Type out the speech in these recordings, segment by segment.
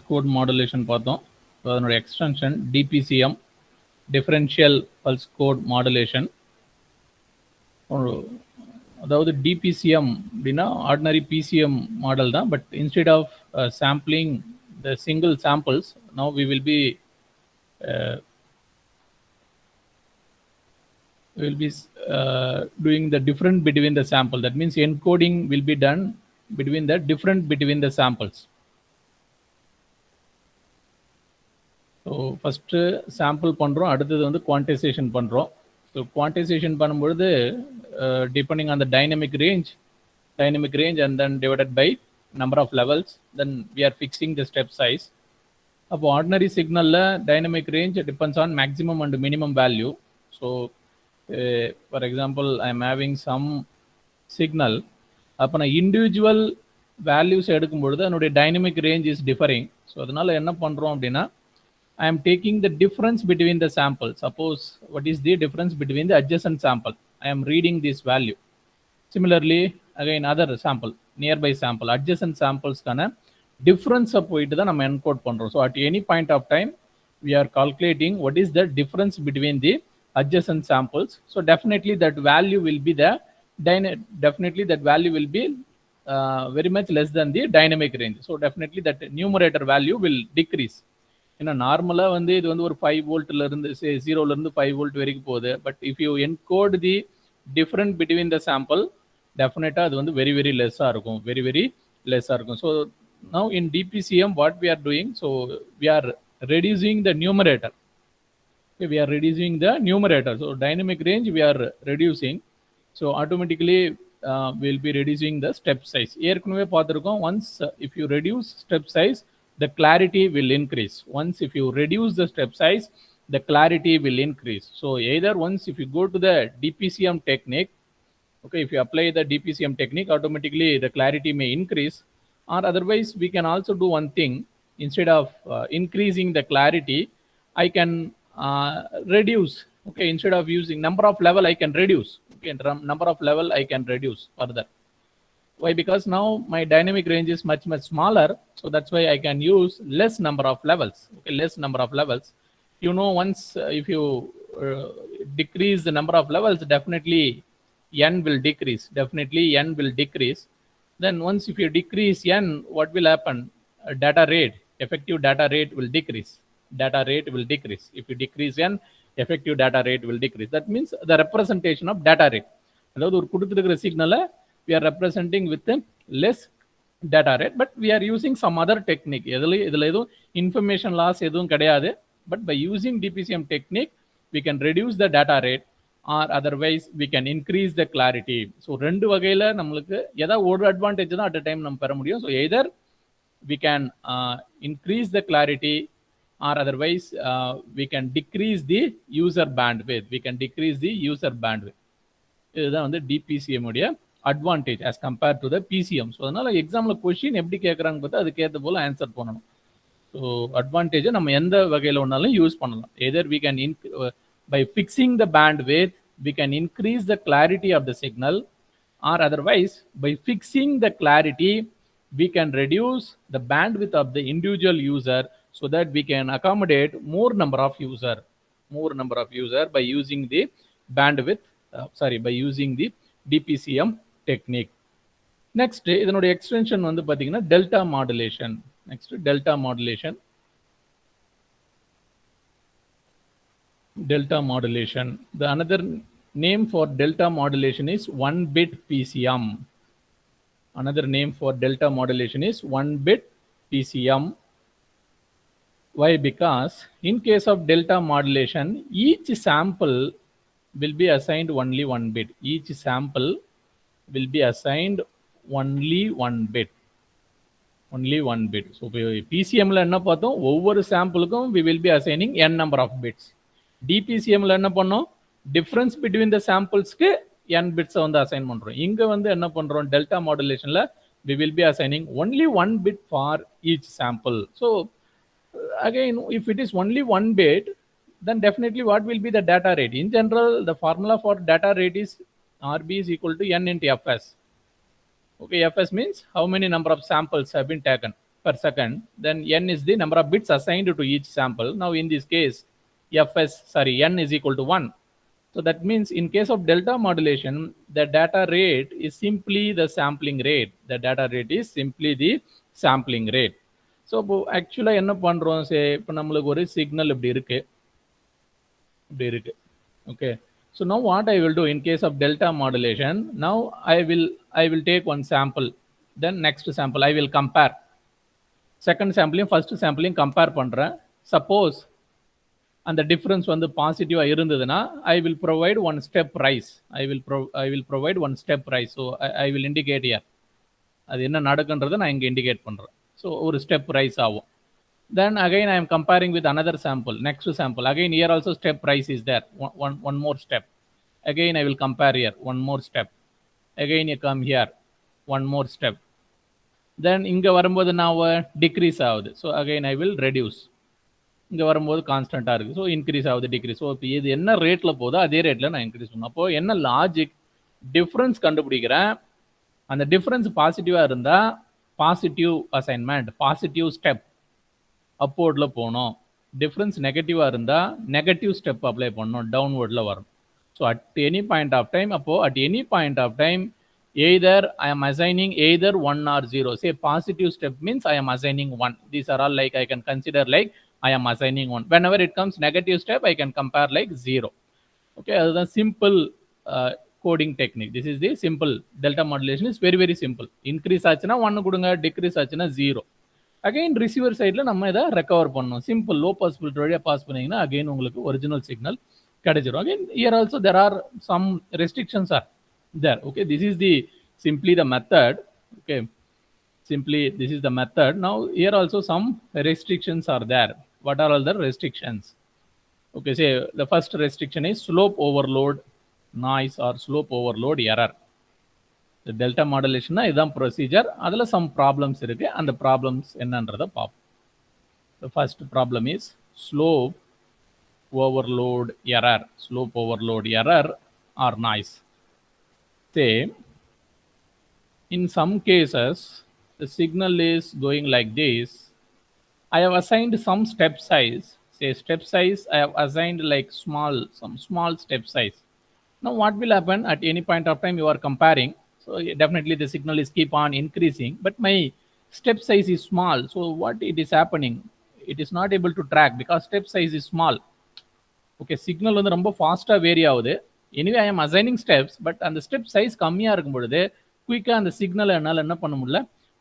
code modulation பார்த்தோம். So அதனோட extension DPCM, differential pulse code modulation. அதாவது டிபிசிஎம் அப்படின்னா ஆர்டினரி பிசிஎம் மாடல் தான், but instead of sampling the single samples, now we will be doing the difference between the sample. That means encoding will be done between the difference between the samples. So first sample பண்றோம், அடுத்தது வந்து quantization பண்றோம். So quantization பண்ணும்பொழுது depending on the dynamic range and then divided by number of levels, then we are fixing the step size. அப்போ ordinary signalல dynamic range depends on maximum and minimum value. So for example, I am having some signal. அப்போ நான் individual values எடுக்கும் பொழுது அதனுடைய dynamic range is differing. So அதனால என்ன பண்ணுறோம் அப்படின்னா, I am taking the difference between the samples. Suppose what is the difference between the adjacent sample? I am reading this value. Similarly, again other sample, nearby sample, adjacent samples kana difference போயிட்டு தான் நம்ம encode பண்றோம். So at any point of time we are calculating what is the difference between the adjacent samples. So definitely that value will be very much less than the dynamic range. So definitely that numerator value will decrease. ஏன்னா நார்மலாக வந்து இது வந்து ஒரு 5 வோல்ட்ல இருந்து 0ல இருந்து 5 volt வரைக்கும் போகுது. But if you encode the difference between the sample, டெஃபினட்டாக அது வந்து வெரி வெரி லெஸ்ஸாக இருக்கும், வெரி வெரி லெஸ்ஸாக இருக்கும். So now in DPCM what we are doing, so we are reducing the numerator. We are reducing the numerator. So dynamic range we are reducing. So automatically we'll be reducing the step size. ஏற்கனவே பார்த்துருக்கோம், once if you reduce step size, the clarity will increase. Once if you reduce the step size, the clarity will increase. So either once if you go to the DPCM technique, okay, if you apply the DPCM technique, automatically the clarity may increase, or otherwise we can also do one thing. Instead of increasing the clarity, I can reduce. Okay, instead of using number of level, I can reduce. Okay, number of level I can reduce further. Why? Because now my dynamic range is much smaller, so that's why I can use less number of levels. Okay, less number of levels. You know, once if you decrease the number of levels, definitely n will decrease. Definitely n will decrease. Then once if you decrease n, what will happen? Data rate, effective data rate will decrease. Data rate will decrease. If you decrease n, effective data rate will decrease. That means the representation of data rate. அதாவது ஒரு கொடுத்துருக்கிற சிக்னலை we are representing with a less data rate, but we are using some other technique. இதில் எதுவும் information loss எதுவும் கிடையாது. But by using DPCM technique, we can reduce the data rate, or otherwise we can increase the clarity. So ரெண்டு வகையில் நம்மளுக்கு ஏதாவது ஒரு advantage தான் at a time நம்ம பெற முடியும். So either we can increase the clarity, or otherwise we can decrease the user bandwidth. We can decrease the user bandwidth. இதுதான் வந்து DPCM உடைய advantage as compared to the PCM. So அதனால எக்ஸாம்ல question எப்படி கேட்குறாங்க பார்த்தா அதுக்கேற்ற போல ஆன்சர் பண்ணணும். ஸோ அட்வான்டேஜை நம்ம எந்த வகையில் ஒன்றாலும் யூஸ் பண்ணலாம். எதர் we can by fixing the bandwidth, we can increase the clarity of the signal, or otherwise by fixing the clarity, we can reduce the bandwidth of the individual user so that we can accommodate more number of user by using the bandwidth, by using the DPCM technique. Next, இதனுடைய extension வந்து பாத்தீங்கன்னா delta modulation. Next, delta modulation. Delta modulation. The another name for delta modulation is 1-bit PCM. Another name for delta modulation is 1-bit PCM. Why? Because in case of delta modulation, each sample will be assigned only 1 bit. Each sample will be assigned only 1 bit. Only 1 bit. So PCM ல என்ன பார்த்தோம், ஒவ்வொரு சாம்பிளுக்கும் we will be assigning n number of bits. DPCM ல என்ன பண்ணோம், difference between the samples-க்கு n bits வந்து assign பண்றோம். இங்க வந்து என்ன பண்றோம், delta modulationல we will be assigning only 1 bit for each sample. So again, if it is only 1 bit, then definitely what will be the data rate? In general, the formula for data rate is RB is equal to n into Fs. Okay, Fs means how many number of samples have been taken. per second, then n is the number of bits assigned to each sample. Now in this case, n is equal to 1. So that means in case of delta modulation, the data rate is simply the sampling rate. The data rate is simply the sampling rate. So actually என்ன பண்றோம், say இப்போ நம்மளுக்கு ஒரு signal இப்படி இருக்கு. Okay. So now what I will do in case of delta modulation, now I will take one sample, then next sample I will compare. Second sampling, first sampling compare பண்றேன். Suppose and the difference வந்து பாசிட்டிவா இருந்ததுன்னா I will provide one step rise. I will provide one step rise. So I will indicate here. அது என்ன நடக்குன்றதை நான் இங்க indicate பண்றேன். So ஒரு step rise ஆகும். Then again I am comparing with another sample, next sample. Again here also step rise is there. One more step. Again I will compare here, one more step. Again you come here, one more step. Then இங்க வரும்போது now decrease ஆகுது. So again I will reduce. இங்க வரும்போது கான்ஸ்டன்டா இருக்கு. So increase ஆகுது, degrees. So இப்போ இது என்ன ரேட்ல போதோ அதே ரேட்ல நான் இன்க்ரீஸ் பண்ணும். அப்போ என்ன லாஜிக், டிஃபரன்ஸ் கண்டுபிடிக்கிறேன். அந்த டிஃபரன்ஸ் பாசிட்டிவா இருந்தா பாசிட்டிவ் அசைன்மெண்ட், பாசிட்டிவ் ஸ்டெப் அப்வர்ட்ல போகணும். டிஃபரன்ஸ் நெகட்டிவா இருந்தா நெகட்டிவ் ஸ்டெப் அப்ளை பண்ணணும், டவுன்வர்ட்ல வரும். So at any point of time, அப்போ at any point of time either I am assigning either 1 or 0. Say positive step means I am assigning 1. These are all like I can consider like I am assigning 1. Whenever it comes negative step, I can compare like 0. Okay, that's the simple coding technique. This is the simple delta modulation is very simple. Increase ஆச்சுனா 1 கொடுங்க, decrease ஆச்சுனா 0. Again receiver sideல நம்ம இத recover பண்ணனும். Simple low pass filter வழியா pass பண்ணீங்கன்னா again உங்களுக்கு original signal கிடைச்சிரும். Again here also there are some restrictions are there. Okay, this is the simply the method. Okay, simply this is the method. Now here also some restrictions are there. What are all the restrictions? Okay, say the first restriction is slope overload noise or slope overload error. The delta modulation இதான் procedure. அதுல some problems இருக்கு. அந்த problems என்னன்றதை பார்ப்போம். The first problem is slope overload error. Slope overload error or noise. Say in some cases the signal is going like this. I have assigned some step size. Say step size I have assigned like some small step size. Now what will happen at any point of time you are comparing? So definitely the signal is keep on increasing, but my step size is small. So what it is happening? It is not able to track because step size is small. Okay, signal வந்து ரொம்ப ஃபாஸ்டா vary ஆகுது. Anyway I am assigning steps, but அந்த step size கம்மியா இருக்கும் பொழுது குயிக்கா அந்த சிக்னலை என்னால் என்ன பண்ண முடியல,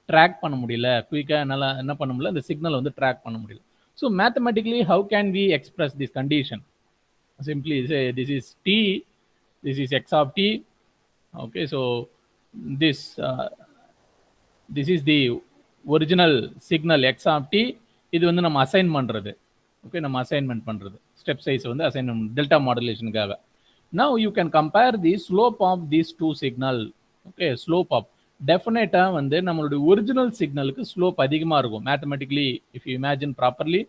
ட்ராக் பண்ண முடியல. குயிக்கா என்னால் என்ன பண்ண முடியல, அந்த சிக்னல் வந்து ட்ராக் பண்ண முடியல. So mathematically how can we express this condition? Simply say this is t, this is x of t. Okay, so this is the original signal x of t. இது வந்து நம்ம அசைன் பண்றது. Okay, நம்ம assignment பண்றது. Step size வந்து assignment delta மாடுலேஷனுக்காக. Now you can compare the slope of these two signal. Okay, slope of definitely வந்து நம்மளுடைய ஒரிஜினல் சிக்னலுக்கு ஸ்லோப் அதிகமா இருக்கும். Mathematically if you imagine properly,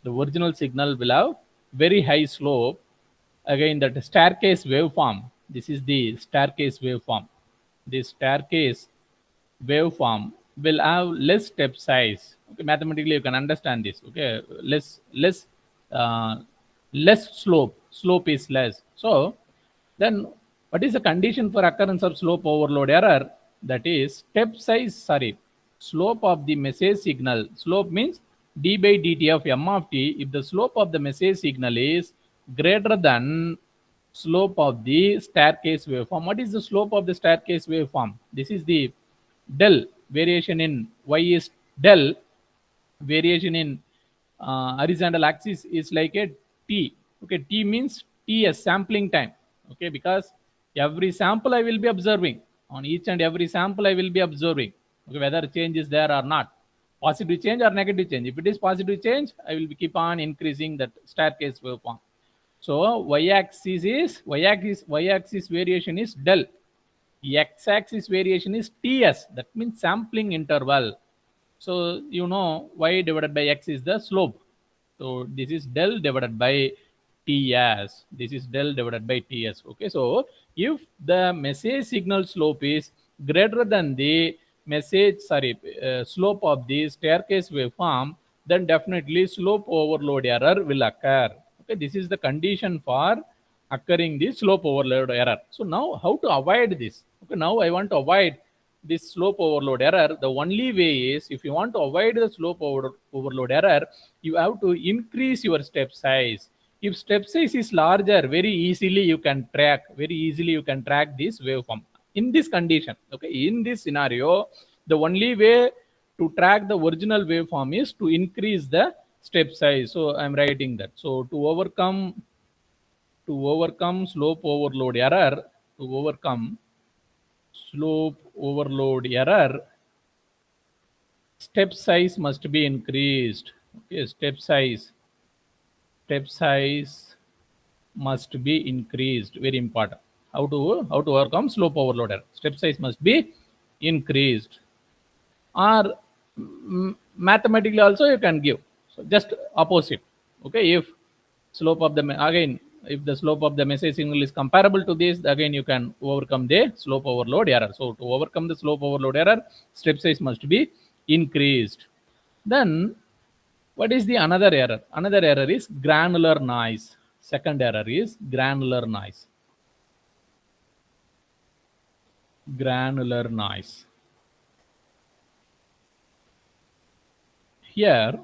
the original signal will have very high slope. Again that staircase waveform, this is the staircase waveform. This staircase waveform will have less step size. Okay, mathematically you can understand this. Okay, less slope is less. So then what is the condition for occurrence of slope overload error? That is slope of the message signal. Slope means d by dt of m of t. If the slope of the message signal is greater than slope of the staircase waveform. What is the slope of the staircase waveform? This is the del. Variation in y is del. Variation in horizontal axis is like a t. Okay, t means t as sampling time. Okay, because every sample I will be observing. On each and every sample I will be observing. Okay, whether change is there or not. Positive change or negative change. If it is positive change, I will keep on increasing that staircase waveform. So y-axis variation is del. X-axis variation is ts. That means sampling interval. So you know y divided by x is the slope. So this is del divided by ts. This is del divided by ts. Okay, so if the message signal slope is greater than the slope of the staircase waveform, then definitely slope overload error will occur. Okay, this is the condition for occurring the slope overload error. So now how to avoid this? Okay, now I want to avoid this slope overload error. The only way is, if you want to avoid the slope overload error, you have to increase your step size. If step size is larger, very easily you can track this waveform. In this condition, okay, in this scenario, the only way to track the original waveform is to increase the step size. So I'm writing that. So to overcome slope overload error, step size must be increased. Okay, step size must be increased. Very important. How to overcome slope overload error? Step size must be increased. Or mathematically also you can give. So just opposite. Okay, if the slope of the message signal is comparable to this, again you can overcome the slope overload error. So to overcome the slope overload error, step size must be increased. Then what is the another error? Another error is granular noise. Second error is granular noise. Here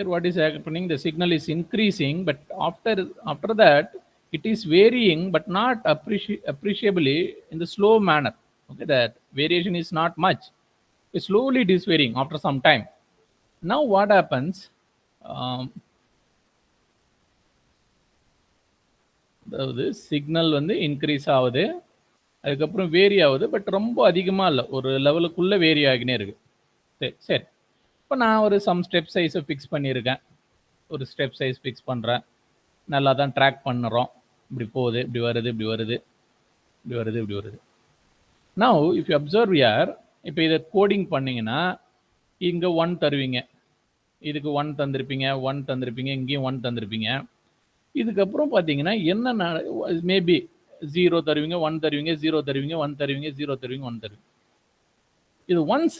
what is happening, the signal is increasing, but after that it is varying, but not appreciably in the slow manner. Okay, that variation is not much. Slowly it is varying after some time. Now what happens, அதாவது signal வந்து increase ஆகுது, அதுக்கப்புறம் vary ஆகுது, but ரொம்ப அதிகமாக இல்லை, ஒரு லெவலுக்குள்ளே vary ஆகினே இருக்கு. சரி, இப்போ நான் ஒரு சம் ஸ்டெப் சைஸை ஃபிக்ஸ் பண்ணியிருக்கேன். ஒரு ஸ்டெப் சைஸ் ஃபிக்ஸ் பண்ணுறேன், நல்லா தான் ட்ராக் பண்ணுறோம். இப்படி போகுது, இப்படி வருது, இப்படி வருது, இப்படி வருது, இப்படி வருது. நவ் இஃப் யூ அப்சர்வ் யார், இப்போ இதை கோடிங் பண்ணிங்கன்னா இங்கே 1 தருவீங்க, இதுக்கு 1 தந்திருப்பீங்க, 1 தந்திருப்பீங்க, இங்கேயும் 1 தந்திருப்பீங்க. இதுக்கப்புறம் பார்த்தீங்கன்னா என்ன மேபி 0 தருவீங்க, 1 தருவீங்க, 0 தருவீங்க, 1 தருவீங்க, 0 தருவீங்க, 1 தருவீங்க. இது ஒன்ஸ்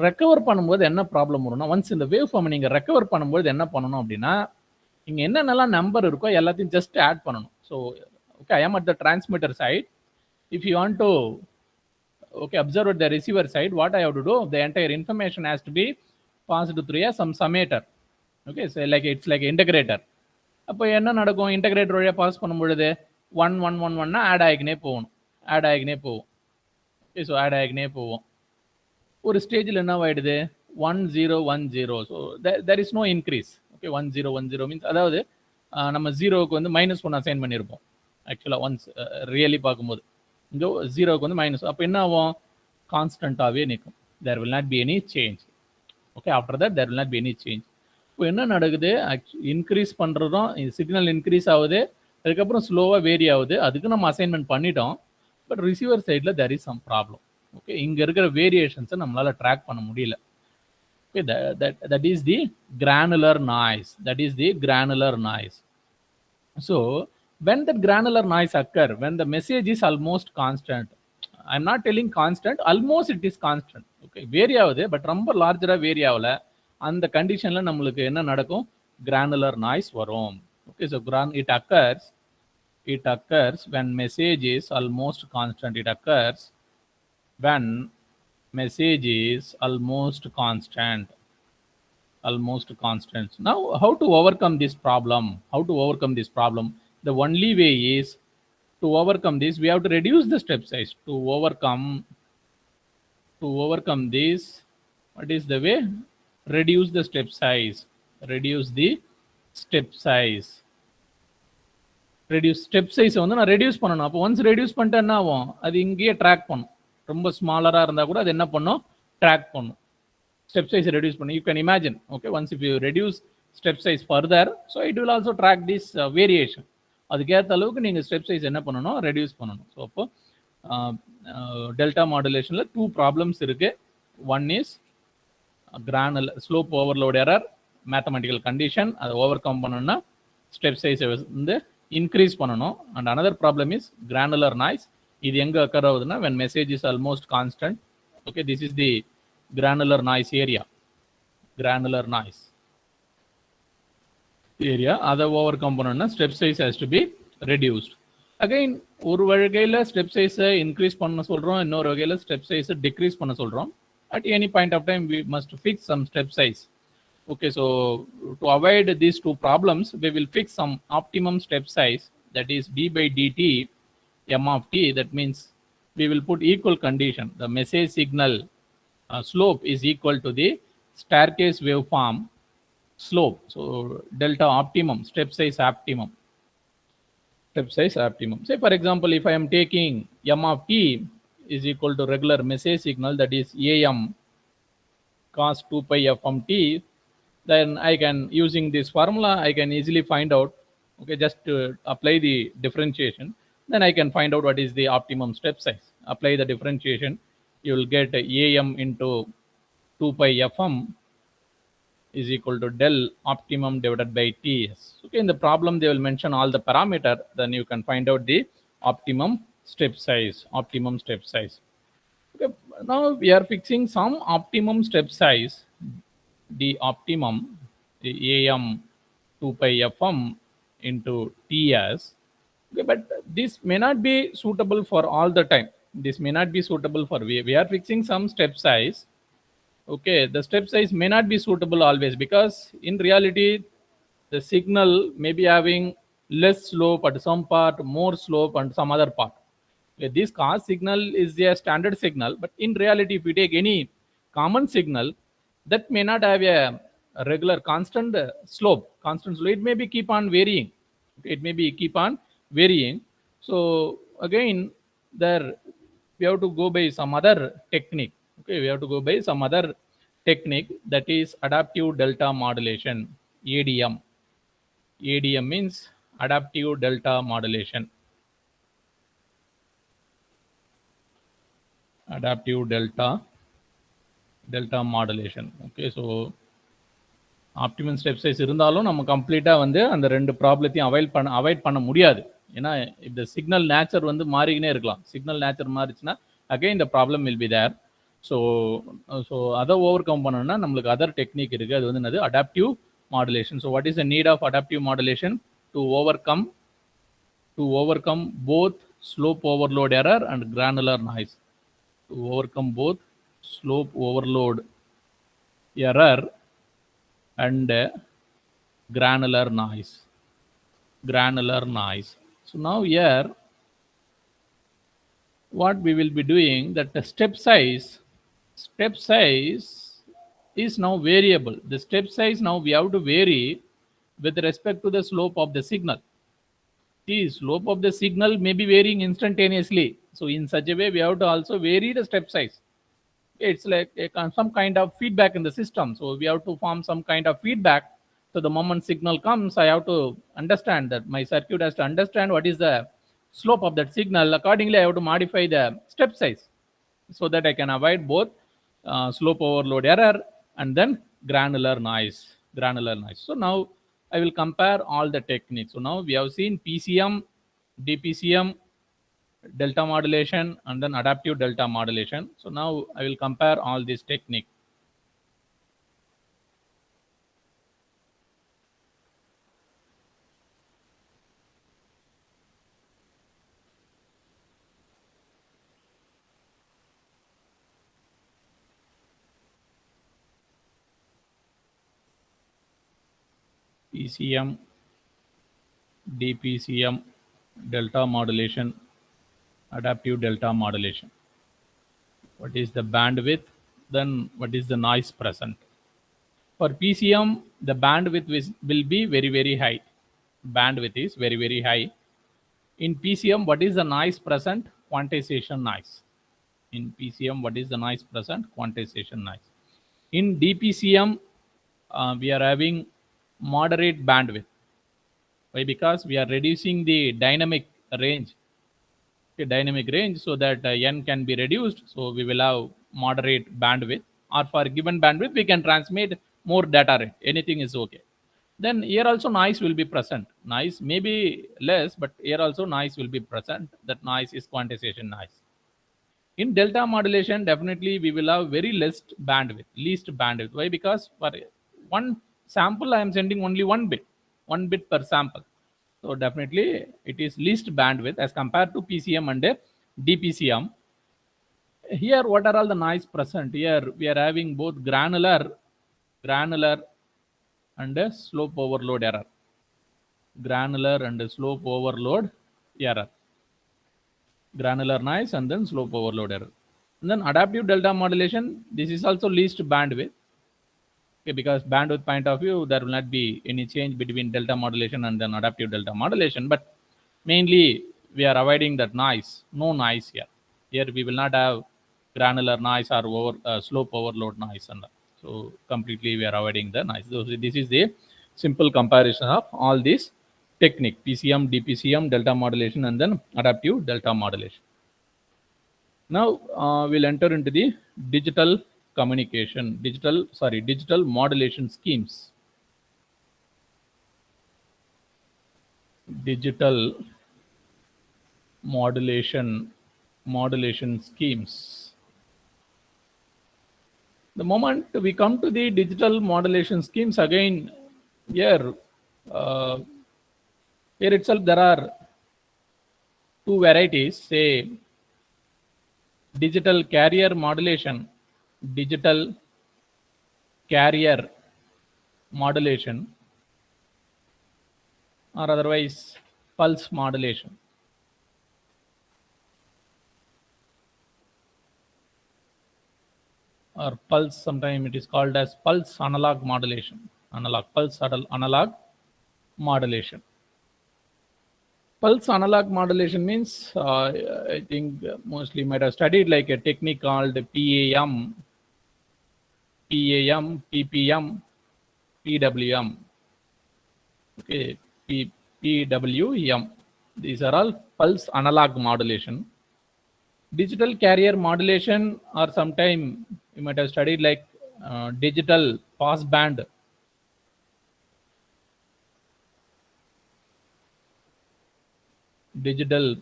ரெக்கவர் பண்ணும்போது என்ன ப்ராப்ளம் வரும்னா, ஒன்ஸ் இந்த வேவ் ஃபார்ம் நீங்கள் ரெக்கவர் பண்ணும்போது என்ன பண்ணணும் அப்படின்னா, இங்கே என்னென்னலாம் நம்பர் இருக்கோ எல்லாத்தையும் ஜஸ்ட் ஆட் பண்ணணும். So okay, I am at the transmitter side. If you want to observe at the receiver side, what I have to do, the entire information has to be passed through some summator. Okay, so it's like integrator. அப்போ என்ன நடக்கும், integrator வழியாக pass பண்ணும்பொழுது 1 1 1 1 add ஆகினே போகும். Okay, so add ஆகினே போவோம். ஒரு ஸ்டேஜில் என்ன ஆகிடுது, 1 0 1 0. So there is no increase. Okay, 1 0 1 0 means, அதாவது நம்ம 0க்கு வந்து -1 அசைன் பண்ணியிருப்போம் ஆக்சுவலாக ஒன்ஸ் ரியலி பார்க்கும்போது. இங்கே 0க்கு வந்து மைனஸ், அப்போ என்ன ஆகும், கான்ஸ்டண்ட்டாகவே நிற்கும். There will not be any change. Okay, after that there will not be any change. இப்போ என்ன நடக்குது, இன்க்ரீஸ் பண்ணுறதும் சிக்னல் இன்க்ரீஸ் ஆகுது, அதுக்கப்புறம் ஸ்லோவாக வேரி ஆகுது. அதுக்கு நம்ம அசைன்மெண்ட் பண்ணிட்டோம், பட் ரிசீவர் சைடில் there is some problem. Okay, இங்கே இருக்கிற வேரியேஷன்ஸை நம்மளால் ட்ராக் பண்ண முடியல. Okay, that is the granular noise. So when that granular noise occur, when the message is almost constant, I'm not telling constant, almost it is constant. Okay, vary ஆகுது, but ரொம்ப லார்ஜராக vary ஆகல. அந்த கண்டிஷனில் நம்மளுக்கு என்ன நடக்கும், granular noise வரும். Okay, so it occurs when message is almost constant. It occurs when message is almost constant. Now how to overcome this problem? The only way is to overcome this, we have to reduce the step size. To overcome this, what is the way? Reduce the step size. Step size வந்து நான் reduce பண்ணணும். அப்போ once reduce பண்ணிட்டு என்ன ஆகும், அது இங்கேயே track பண்ணும். ரொம்ப ஸ்மாலராக இருந்தால் கூட அது என்ன பண்ணும், ட்ராக் பண்ணும். ஸ்டெப் சைஸ் ரெடியூஸ் பண்ணி, you can imagine. Okay, once if you reduce step size further, so it will also track this variation. அதுக்கேற்ற அளவுக்கு நீங்கள் ஸ்டெப் சைஸ் என்ன பண்ணணும், ரெடியூஸ் பண்ணணும். ஸோ அப்போ டெல்டா மாடுலேஷனில் 2 ப்ராப்ளம்ஸ் இருக்குது. One is slope overload error, mathematical condition, அதை overcome பண்ணணும்னா ஸ்டெப் சைஸை வந்து இன்க்ரீஸ் பண்ணணும். And another problem is granular noise. இது எங்க occur ஆகுதுன்னா when message is almost constant. Okay, this is the granular noise area. Granular noise area. Other overcome பண்ணனும்னா step size has to be reduced. Again, ஒரு வகையில step size increase பண்ண சொல்றோம், இன்னொரு வகையில step size decrease பண்ண சொல்றோம். At any point of time we must fix some step size. Okay, so to avoid these two problems, we will fix some optimum step size, that is d by dt m of t. That means we will put equal condition. The message signal slope is equal to the staircase waveform slope. So delta optimum, step size optimum. Step size optimum. Say for example, if I am taking m of t is equal to regular message signal, that is am cos 2 pi fm t, then I can, using this formula, I can easily find out, okay, just to apply the differentiation, then I can find out what is the optimum step size. Apply the differentiation, you will get am into 2 pi fm is equal to del optimum divided by ts. Okay, in the problem they will mention all the parameter, then you can find out the optimum step size. Optimum step size. Okay, now we are fixing some optimum step size. The optimum, the am 2 pi fm into ts. Okay, but this may not be suitable for all the time. This may not be suitable for, we are fixing some step size. Okay, the step size may not be suitable always, because in reality the signal may be having less slope at some part, more slope and some other part. Okay, this cos signal is a standard signal, but in reality if you take any common signal, that may not have a regular constant slope. It may be keep on varying. It may be keep on varying. So again, there we have to go by some other technique. Okay, we have to go by some other technique, that is adaptive delta modulation, ADM. ADM means adaptive delta modulation. Adaptive delta modulation. Okay, so optimum step size இருந்தாலும் நம்ம கம்ப்ளீட்டாக வந்து அந்த ரெண்டு ப்ராப்ளத்தையும் avoid பண்ண முடியாது. ஏன்னா இந்த சிக்னல் நேச்சர் வந்து மாறிக்கினே இருக்கலாம். சிக்னல் நேச்சர் மாறிச்சுன்னா அகைன் இந்த problem will be there. So அதை ஓவர் கம் பண்ணணும்னா நம்மளுக்கு அதர் டெக்னிக் இருக்குது. அது வந்து என்னது? Adaptive modulation. So what is the need of adaptive modulation? To overcome both slope overload error and granular noise. To overcome both slope overload error and granular noise. So now here what we will be doing, that the step size is now variable. The step size now we have to vary with respect to the slope of the signal. The slope of the signal may be varying instantaneously, so in such a way we have to also vary the step size. It's like some kind of feedback in the system, so we have to form some kind of feedback. So the moment signal comes, I have to understand that my circuit has to understand what is the slope of that signal. Accordingly, I have to modify the step size so that I can avoid both slope overload error and then granular noise. So now I will compare all the techniques. So now we have seen PCM, DPCM, delta modulation, and then adaptive delta modulation. So now I will compare all these techniques. PCM, DPCM, delta modulation, adaptive delta modulation. What is the bandwidth? Then what is the noise present? For PCM, the bandwidth will be very, very high. Bandwidth is very, very high. In PCM, what is the noise present? Quantization noise. In PCM, what is the noise present? Quantization noise. In DPCM, we are having moderate bandwidth. Why? Because we are reducing the dynamic range. So that n can be reduced. So we will have moderate bandwidth, or for given bandwidth we can transmit more data rate. Anything is okay. then here also noise will be present. Noise may be less, but here also noise will be present. That noise is quantization noise. In delta modulation, definitely we will have very least bandwidth. Why? Because for one sample, I am sending only one bit per sample. So definitely it is least bandwidth as compared to PCM and DPCM. Here, what are all the noise present? Here we are having both granular and a slope overload error. Granular and slope overload error. Granular noise and then slope overload error. And then adaptive delta modulation, this is also least bandwidth. Okay, because bandwidth point of view, there will not be any change between delta modulation and then adaptive delta modulation. But mainly we are avoiding that noise, no noise here. Here we will not have granular noise or slope overload noise. And so completely we are avoiding the noise. So this is the simple comparison of all these technique, PCM, DPCM, delta modulation, and then adaptive delta modulation. Now we'll enter into the digital communication, digital modulation schemes. Digital modulation schemes. The moment we come to the digital modulation schemes, again here itself there are two varieties, say digital carrier modulation, or otherwise pulse modulation. Or pulse, sometimes it is called as pulse analog modulation. Pulse analog modulation. Pulse analog modulation means, I think mostly might have studied like a technique called PAM, PPM, PWM. Okay, PWM. These are all pulse analog modulation. Digital carrier modulation, or sometime you might have studied like digital passband. Digital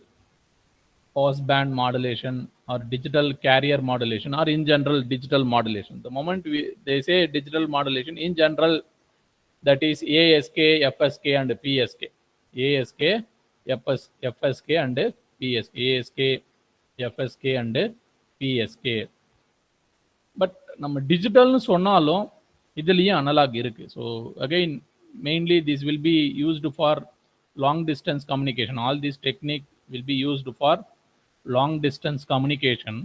passband modulation or digital carrier modulation, or in general digital modulation. The moment they say digital modulation, in general, that is ASK, FSK and PSK. ASK, FSK and PSK. ASK, FSK and PSK. But நம்ம டிஜிட்டல்னு சொன்னாலும் இதுலயும் analogue இருக்கு. So again, mainly this will be used for long distance communication. All these technique will be used for long distance communication.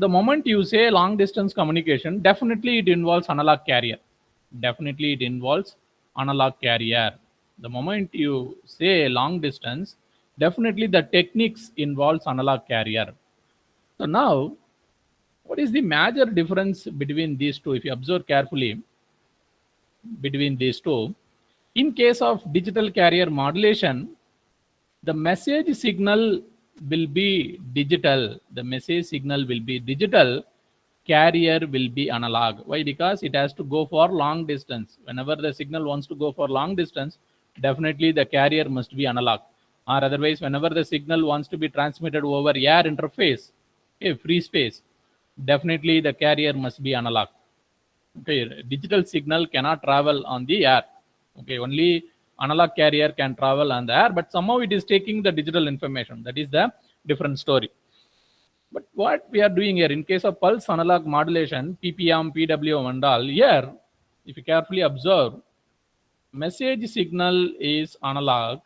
The moment you say long distance communication, definitely it involves analog carrier. The moment you say long distance, definitely the techniques involves analog carrier. So now, what is the major difference between these two? If you observe carefully between these two, in case of digital carrier modulation, the message signal will be digital. Carrier will be analog. Why? Because it has to go for long distance. Whenever the signal wants to go for long distance, definitely the carrier must be analog. Or otherwise, whenever the signal wants to be transmitted over air interface, okay, free space, definitely the carrier must be analog. Okay, digital signal cannot travel on the air. Okay, only analog carrier can travel on the air, but somehow it is taking the digital information. That is the different story. But what we are doing here, in case of pulse analog modulation, PPM, PWM and all, here, if you carefully observe, message signal is analog,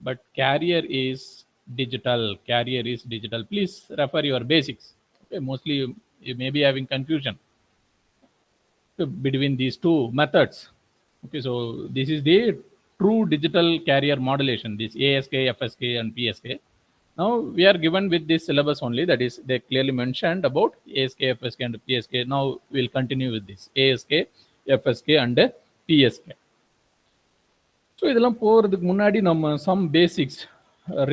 but carrier is digital. Please refer your basics. Okay, mostly you may be having confusion between these two methods. Okay, so this is the true digital carrier modulation, this ASK, FSK and PSK. Now we are given with this syllabus only, that is they clearly mentioned about ASK, FSK and PSK. Now we'll continue with this ASK, FSK and PSK. So இதெல்லாம் போறதுக்கு முன்னாடி நம்ம some basics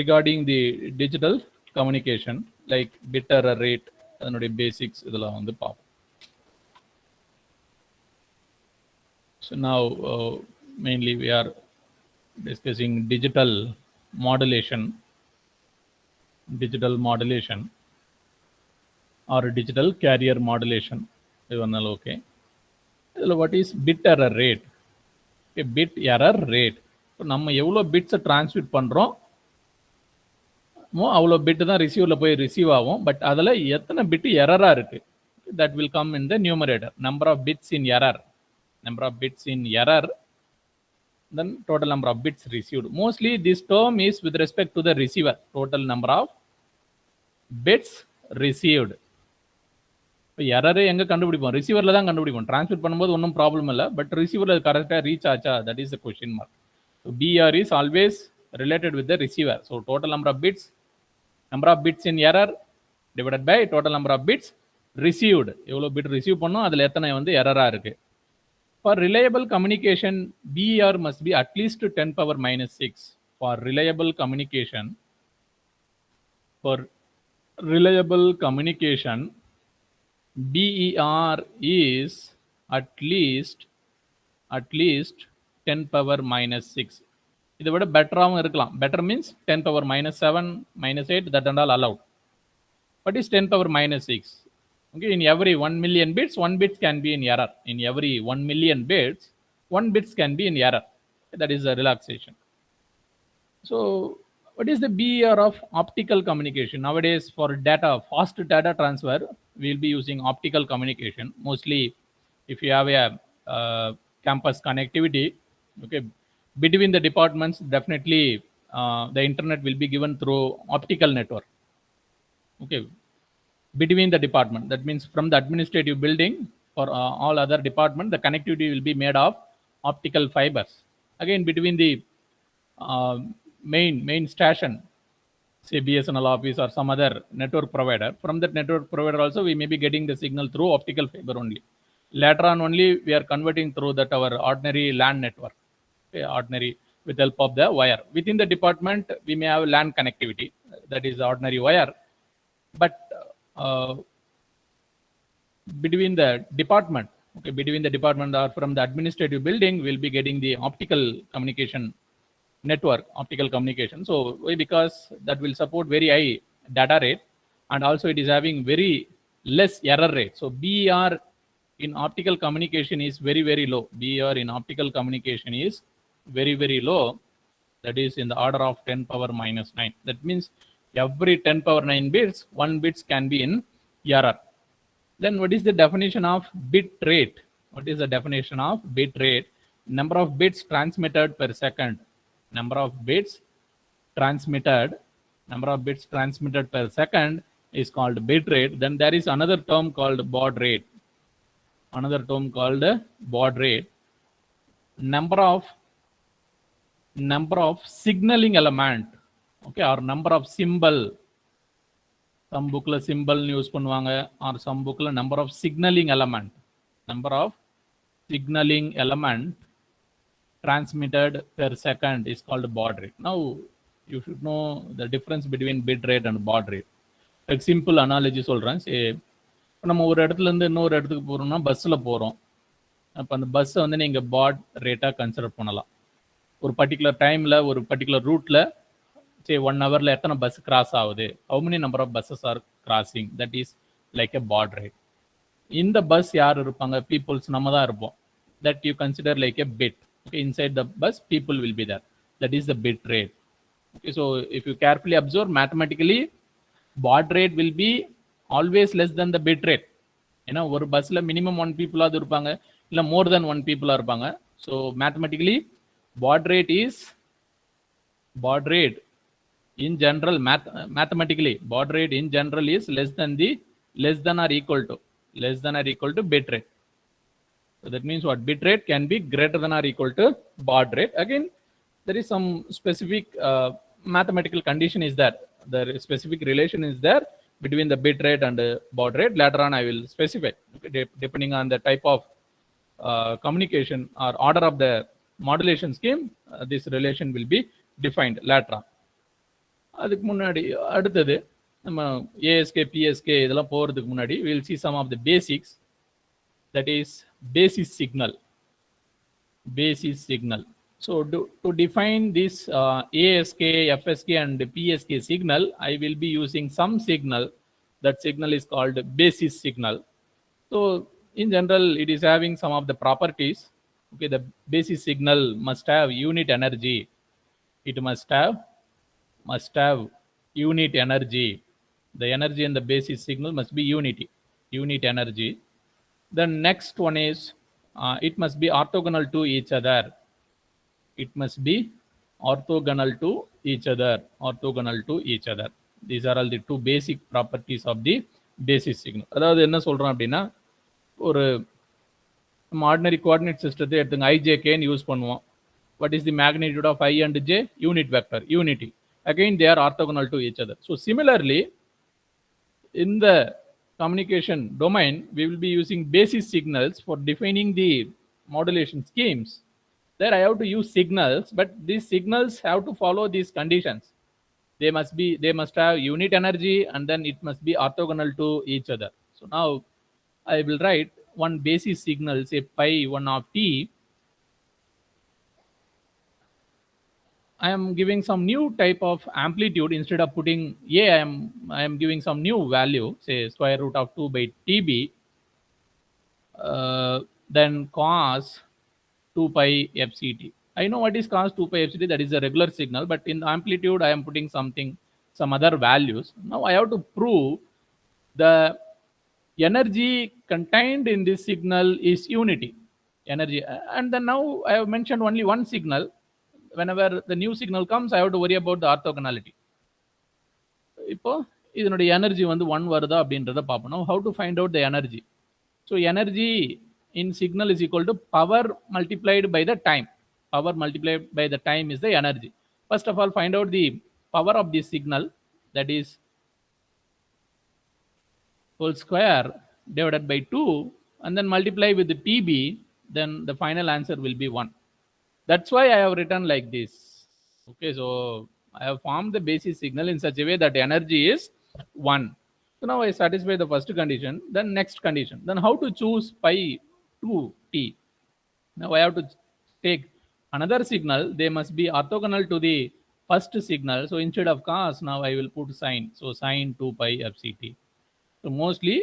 regarding the digital communication, like bit error rate, அதனுடைய basics இதெல்லாம் வந்து பார்ப்போம். So now mainly we are discussing digital modulation or digital carrier modulation. Okay. What is bit error rate? Okay, bit error rate. So நம்ம எவ்வளவு பிட்ஸை transmit பண்றோம் அவ்வளோ bit தான் ரிசீவர்ல போய் ரிசீவ் ஆகும். பட் அதில் எத்தனை பிட் எரரா இருக்கு, that will come in the numerator. Number of bits in error, then total number of bits received. Mostly this term is with respect to the receiver, total number of bits received. எரரே எங்க கண்டுபிடிப்போம்? ரிசீவர்ல தான் கண்டுபிடிப்போம். Transmit பண்ணும்போது ஒன்றும் problem இல்லை, but ரிசீவர்ல கரெக்டாக reach ஆச்சா, that is the question mark. BR is always related with the receiver. So total number of bits in error divided by total number of bits received. எவ்வளோ பிட் ரிசீவ் பண்ணோம், அதில் எத்தனை வந்து எரரா இருக்கு. For reliable communication, BER must be at least 10 power minus 6. For reliable communication, BER is at least 10 power minus 6. இதை விட பெட்டராகவும் இருக்கலாம். Better means 10 power minus 7, minus 8, that and all allowed. What is 10 power minus 6? Okay, in every 1 million bits, 1 bit can be in error. In every 1 million bits, 1 bits can be in error. That is a relaxation. So what is the BER of optical communication? Nowadays, for data, fast data transfer, we will be using optical communication. Mostly, if you have a campus connectivity, okay, between the departments, definitely the internet will be given through optical network. Okay, between the department, that means from the administrative building for all other department, the connectivity will be made of optical fibers. Again, between the main station, say BSNL office or some other network provider, from that network provider also we may be getting the signal through optical fiber only. Later on only we are converting through that our ordinary LAN network, okay, ordinary with help of the wire. Within the department we may have LAN connectivity, that is ordinary wire, but between the department, okay, between the department or from the administrative building, we'll be getting the optical communication network, optical communication. So because that will support very high data rate, and also it is having very less error rate. So BER in optical communication is very, very low. BER in optical communication is very, very low. That is in the order of 10 power minus 9. That means every 10 power 9 bits, 1 bits can be in error. Then what is the definition of bit rate? What is the definition of bit rate? Number of bits transmitted per second. Number of bits transmitted per second is called bit rate. Then there is another term called baud rate. Number of signaling element, okay, or number of symbol. Some bookla symbol use பண்ணுவாங்க, or some bookla number of signaling element transmitted per second is called baud rate. Now you should know the difference between bit rate and baud rate. Like simple analogy சொல்றேன். நம்ம ஒரு இடத்துல இருந்து இன்னொரு இடத்துக்கு போறோம்னா பஸ்ல போறோம். அப்ப அந்த பஸ்ஸை வந்து நீங்க பாட் ரேட்டா கன்சிடர் பண்ணலாம். ஒரு பர்டிகுலர் டைம்ல ஒரு பர்டிகுலர் ரூட்ல say 1 hourல எத்தனை பஸ் கிராஸ் ஆகுது, how many number of buses are crossing, that is like a baud rate. இந்த பஸ் யார் இருப்பாங்க? பீப்புள்ஸ், நம்ம தான் இருப்போம். that you consider like a bit. Okay, inside the bus people will be there, that is the bit rate. Okay, so if you carefully observe, mathematically baud rate will be always less than the bit rate. ஏன்னா ஒரு பஸ்ல minimum 1 people ஆவது இருப்பாங்க, இல்ல more than 1 people இருப்பாங்க. So mathematically baud rate in general, mathematically baud rate in general is less than or equal to bit rate. So that means what? Bit rate can be greater than or equal to baud rate. Again, there is some specific mathematical condition is that the specific relation is there between the bit rate and baud rate. Later on I will specify, okay, depending on the type of communication or order of the modulation scheme, this relation will be defined later on. அதுக்கு முன்னாடி அடுத்தது நம்ம ASK PSK இதெல்லாம் போகிறதுக்கு முன்னாடி we will see some of the basics, that is basis signal. basis signal. So to define this ASK, FSK and PSK signal, I will be using some signal. That signal is called basis signal. So in general, it is having some of the properties. Okay, the basis signal must have unit energy. It must have unit energy. The energy in the basis signal must be unit energy. The next one is it must be orthogonal to each other. It must be orthogonal to each other. These are all the two basic properties of the basis signal. அதாவது என்ன சொல்றோம் அப்படின்னா, ஒரு ordinary coordinate சிஸ்டத்தை எடுத்துங்க, ஐஜேகேன்னு use பண்ணுவோம். What is the magnitude of I and j? Unit vector, unity. Again, they are orthogonal to each other. So similarly, in the communication domain, we will be using basis signals for defining the modulation schemes. There I have to use signals, but these signals have to follow these conditions. They must have unit energy, and then it must be orthogonal to each other. So now I will write one basis signal, say pi 1 of t. I am giving some new type of amplitude. Instead of putting a, I am giving some new value, say square root of 2 by tb, then cos 2 pi fct. I know what is cos 2 pi fct, that is a regular signal, but in the amplitude I am putting some other values. Now I have to prove the energy contained in this signal is unity energy, and then now I have mentioned only one signal. Whenever the new signal comes, I have to worry about the orthogonality. இப்போ இதனுடைய energy வந்து 1 வருதா அப்படின்றத பார்ப்போம். Now how to find out the energy? So energy in signal is equal to power multiplied by the time. Power multiplied by the time is the energy. First of all, find out the power of this signal, that is whole square divided by 2, and then multiply with the tb, then the final answer will be 1. That's why I have written like this. Okay, so I have formed the basis signal in such a way that energy is 1. So now I satisfy the first condition. Then next condition. Then how to choose pi 2t? Now I have to take another signal. They must be orthogonal to the first signal. So instead of cos, now I will put sine. So sine 2 pi fct. So mostly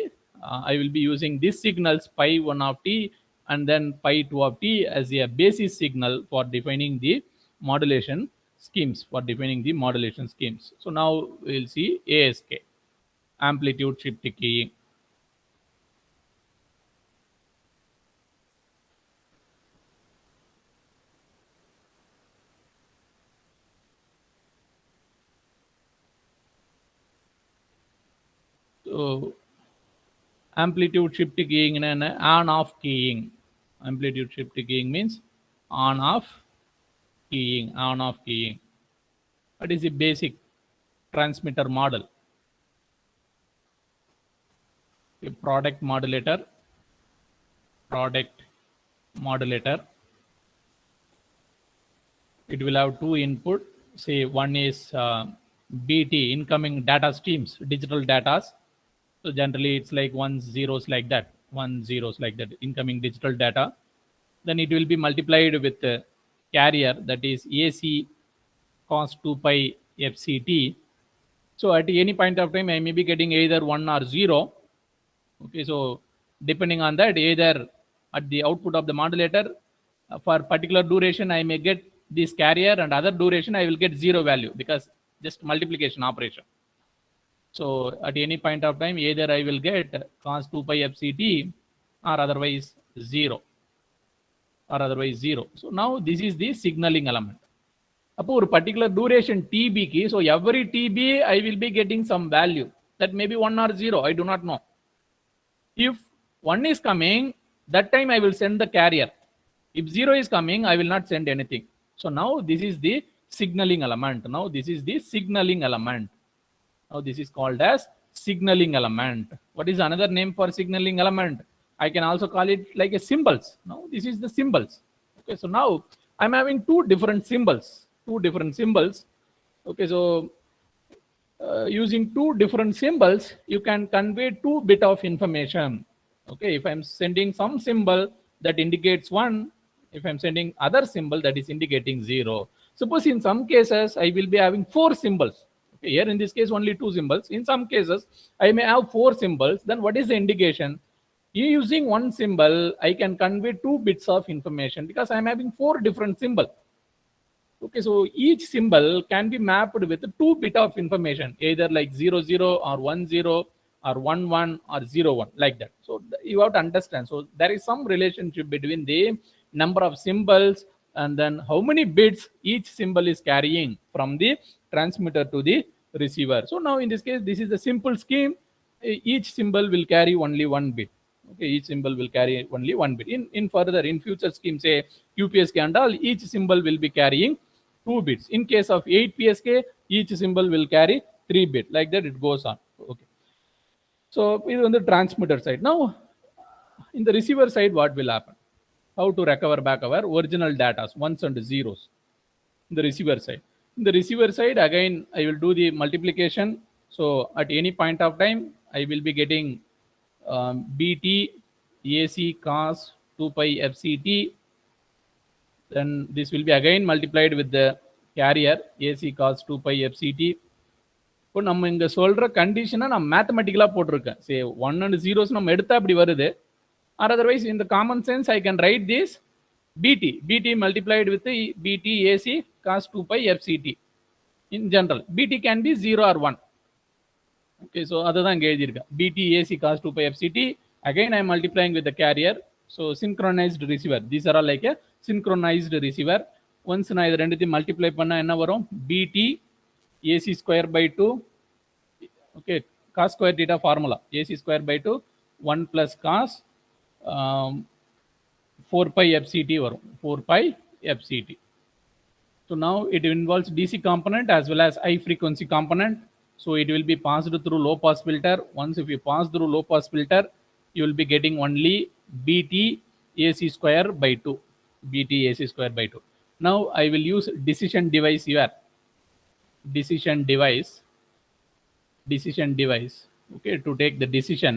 I will be using these signals pi 1 of t and then pi 2 of t as a basis signal for defining the modulation schemes. So now we will see ASK, amplitude shift keying. So amplitude shift keying and on off keying. Amplitude shift keying means on off keying. What is the basic transmitter model? A product modulator. It will have two input. Say one is BT, incoming data streams, digital data. So generally it's like 1 zeros like that, incoming digital data. Then it will be multiplied with the carrier, that is AC cos 2 pi fct. So at any point of time I may be getting either 1 or 0. Okay, so depending on that, either at the output of the modulator for particular duration I may get this carrier, and other duration I will get 0 value, because just multiplication operation. So at any point of time, either I will get cos 2 pi fct or otherwise 0. So now this is the signaling element. அப்போ ஒரு particular duration tb ki, so every tb I will be getting some value, that may be 1 or 0, I do not know. If 1 is coming, that time I will send the carrier. If 0 is coming, I will not send anything. So now this is the signaling element. Now this is called as signaling element. What is another name for signaling element? I can also call it like a symbols. Now this is the symbols. Okay, so now I'm having two different symbols. Okay, so using two different symbols, you can convey 2 bit of information. Okay, if I'm sending some symbol that indicates 1, If I'm sending other symbol, that is indicating 0. Suppose in some cases I will be having 4 symbols. Okay, here in this case only 2 symbols. In some cases I may have 4 symbols. Then what is the indication? Using one symbol, I can convey 2 bits of information because I'm having 4 different symbols. Okay, so each symbol can be mapped with 2 bit of information, either like 00 or 10 or 11 or 01, like that. So you have to understand. So there is some relationship between the number of symbols and then how many bits each symbol is carrying from the transmitter to the receiver. So now in this case, this is a simple scheme. Each symbol will carry only 1 bit. Okay, each symbol will carry only 1 bit. In further, in future scheme, say QPSK and all, each symbol will be carrying 2 bits. In case of 8 PSK, each symbol will carry 3 bits. Like that, it goes on. Okay. So this is on the transmitter side. Now, in the receiver side, what will happen? How to recover back our original data, ones and zeros. In the receiver side. In the receiver side, again, I will do the multiplication. So at any point of time, I will be getting BT AC cos 2 pi FCT. Then this will be again multiplied with the carrier AC cos 2 pi FCT. இப்போ நம்ம இங்க சொல்ற கண்டிஷனை நான் மேத்தமெட்டிக்கலா போட்டிருக்கேன். சே 1 and 0s நம்ம எடுத்தா அப்படி வருது. Or otherwise, in the common sense, I can write this BT multiplied with the BT AC cos 2 pi FCT. In general, BT can be 0 or 1. Okay, so அதுதான் இங்க எழுதியிருக்கேன். BT AC cos 2 pi FCT. Again, I am multiplying with the carrier. So synchronized receiver. These are all like a synchronized receiver. Once நான் இது ரெண்டுத்தையும் multiply பண்ணா என்ன வரும்? BT AC square by 2. Okay, cos square theta formula. AC square by 2. 1 plus cos 4 pi FCT வரும். 4 pi FCT. So now it involves DC component as well as high frequency component. So it will be passed through low pass filter. Once if you pass through low pass filter, you will be getting only BT AC square by 2. BT AC square by 2. Now I will use decision device here. Decision device. Okay, to take the decision.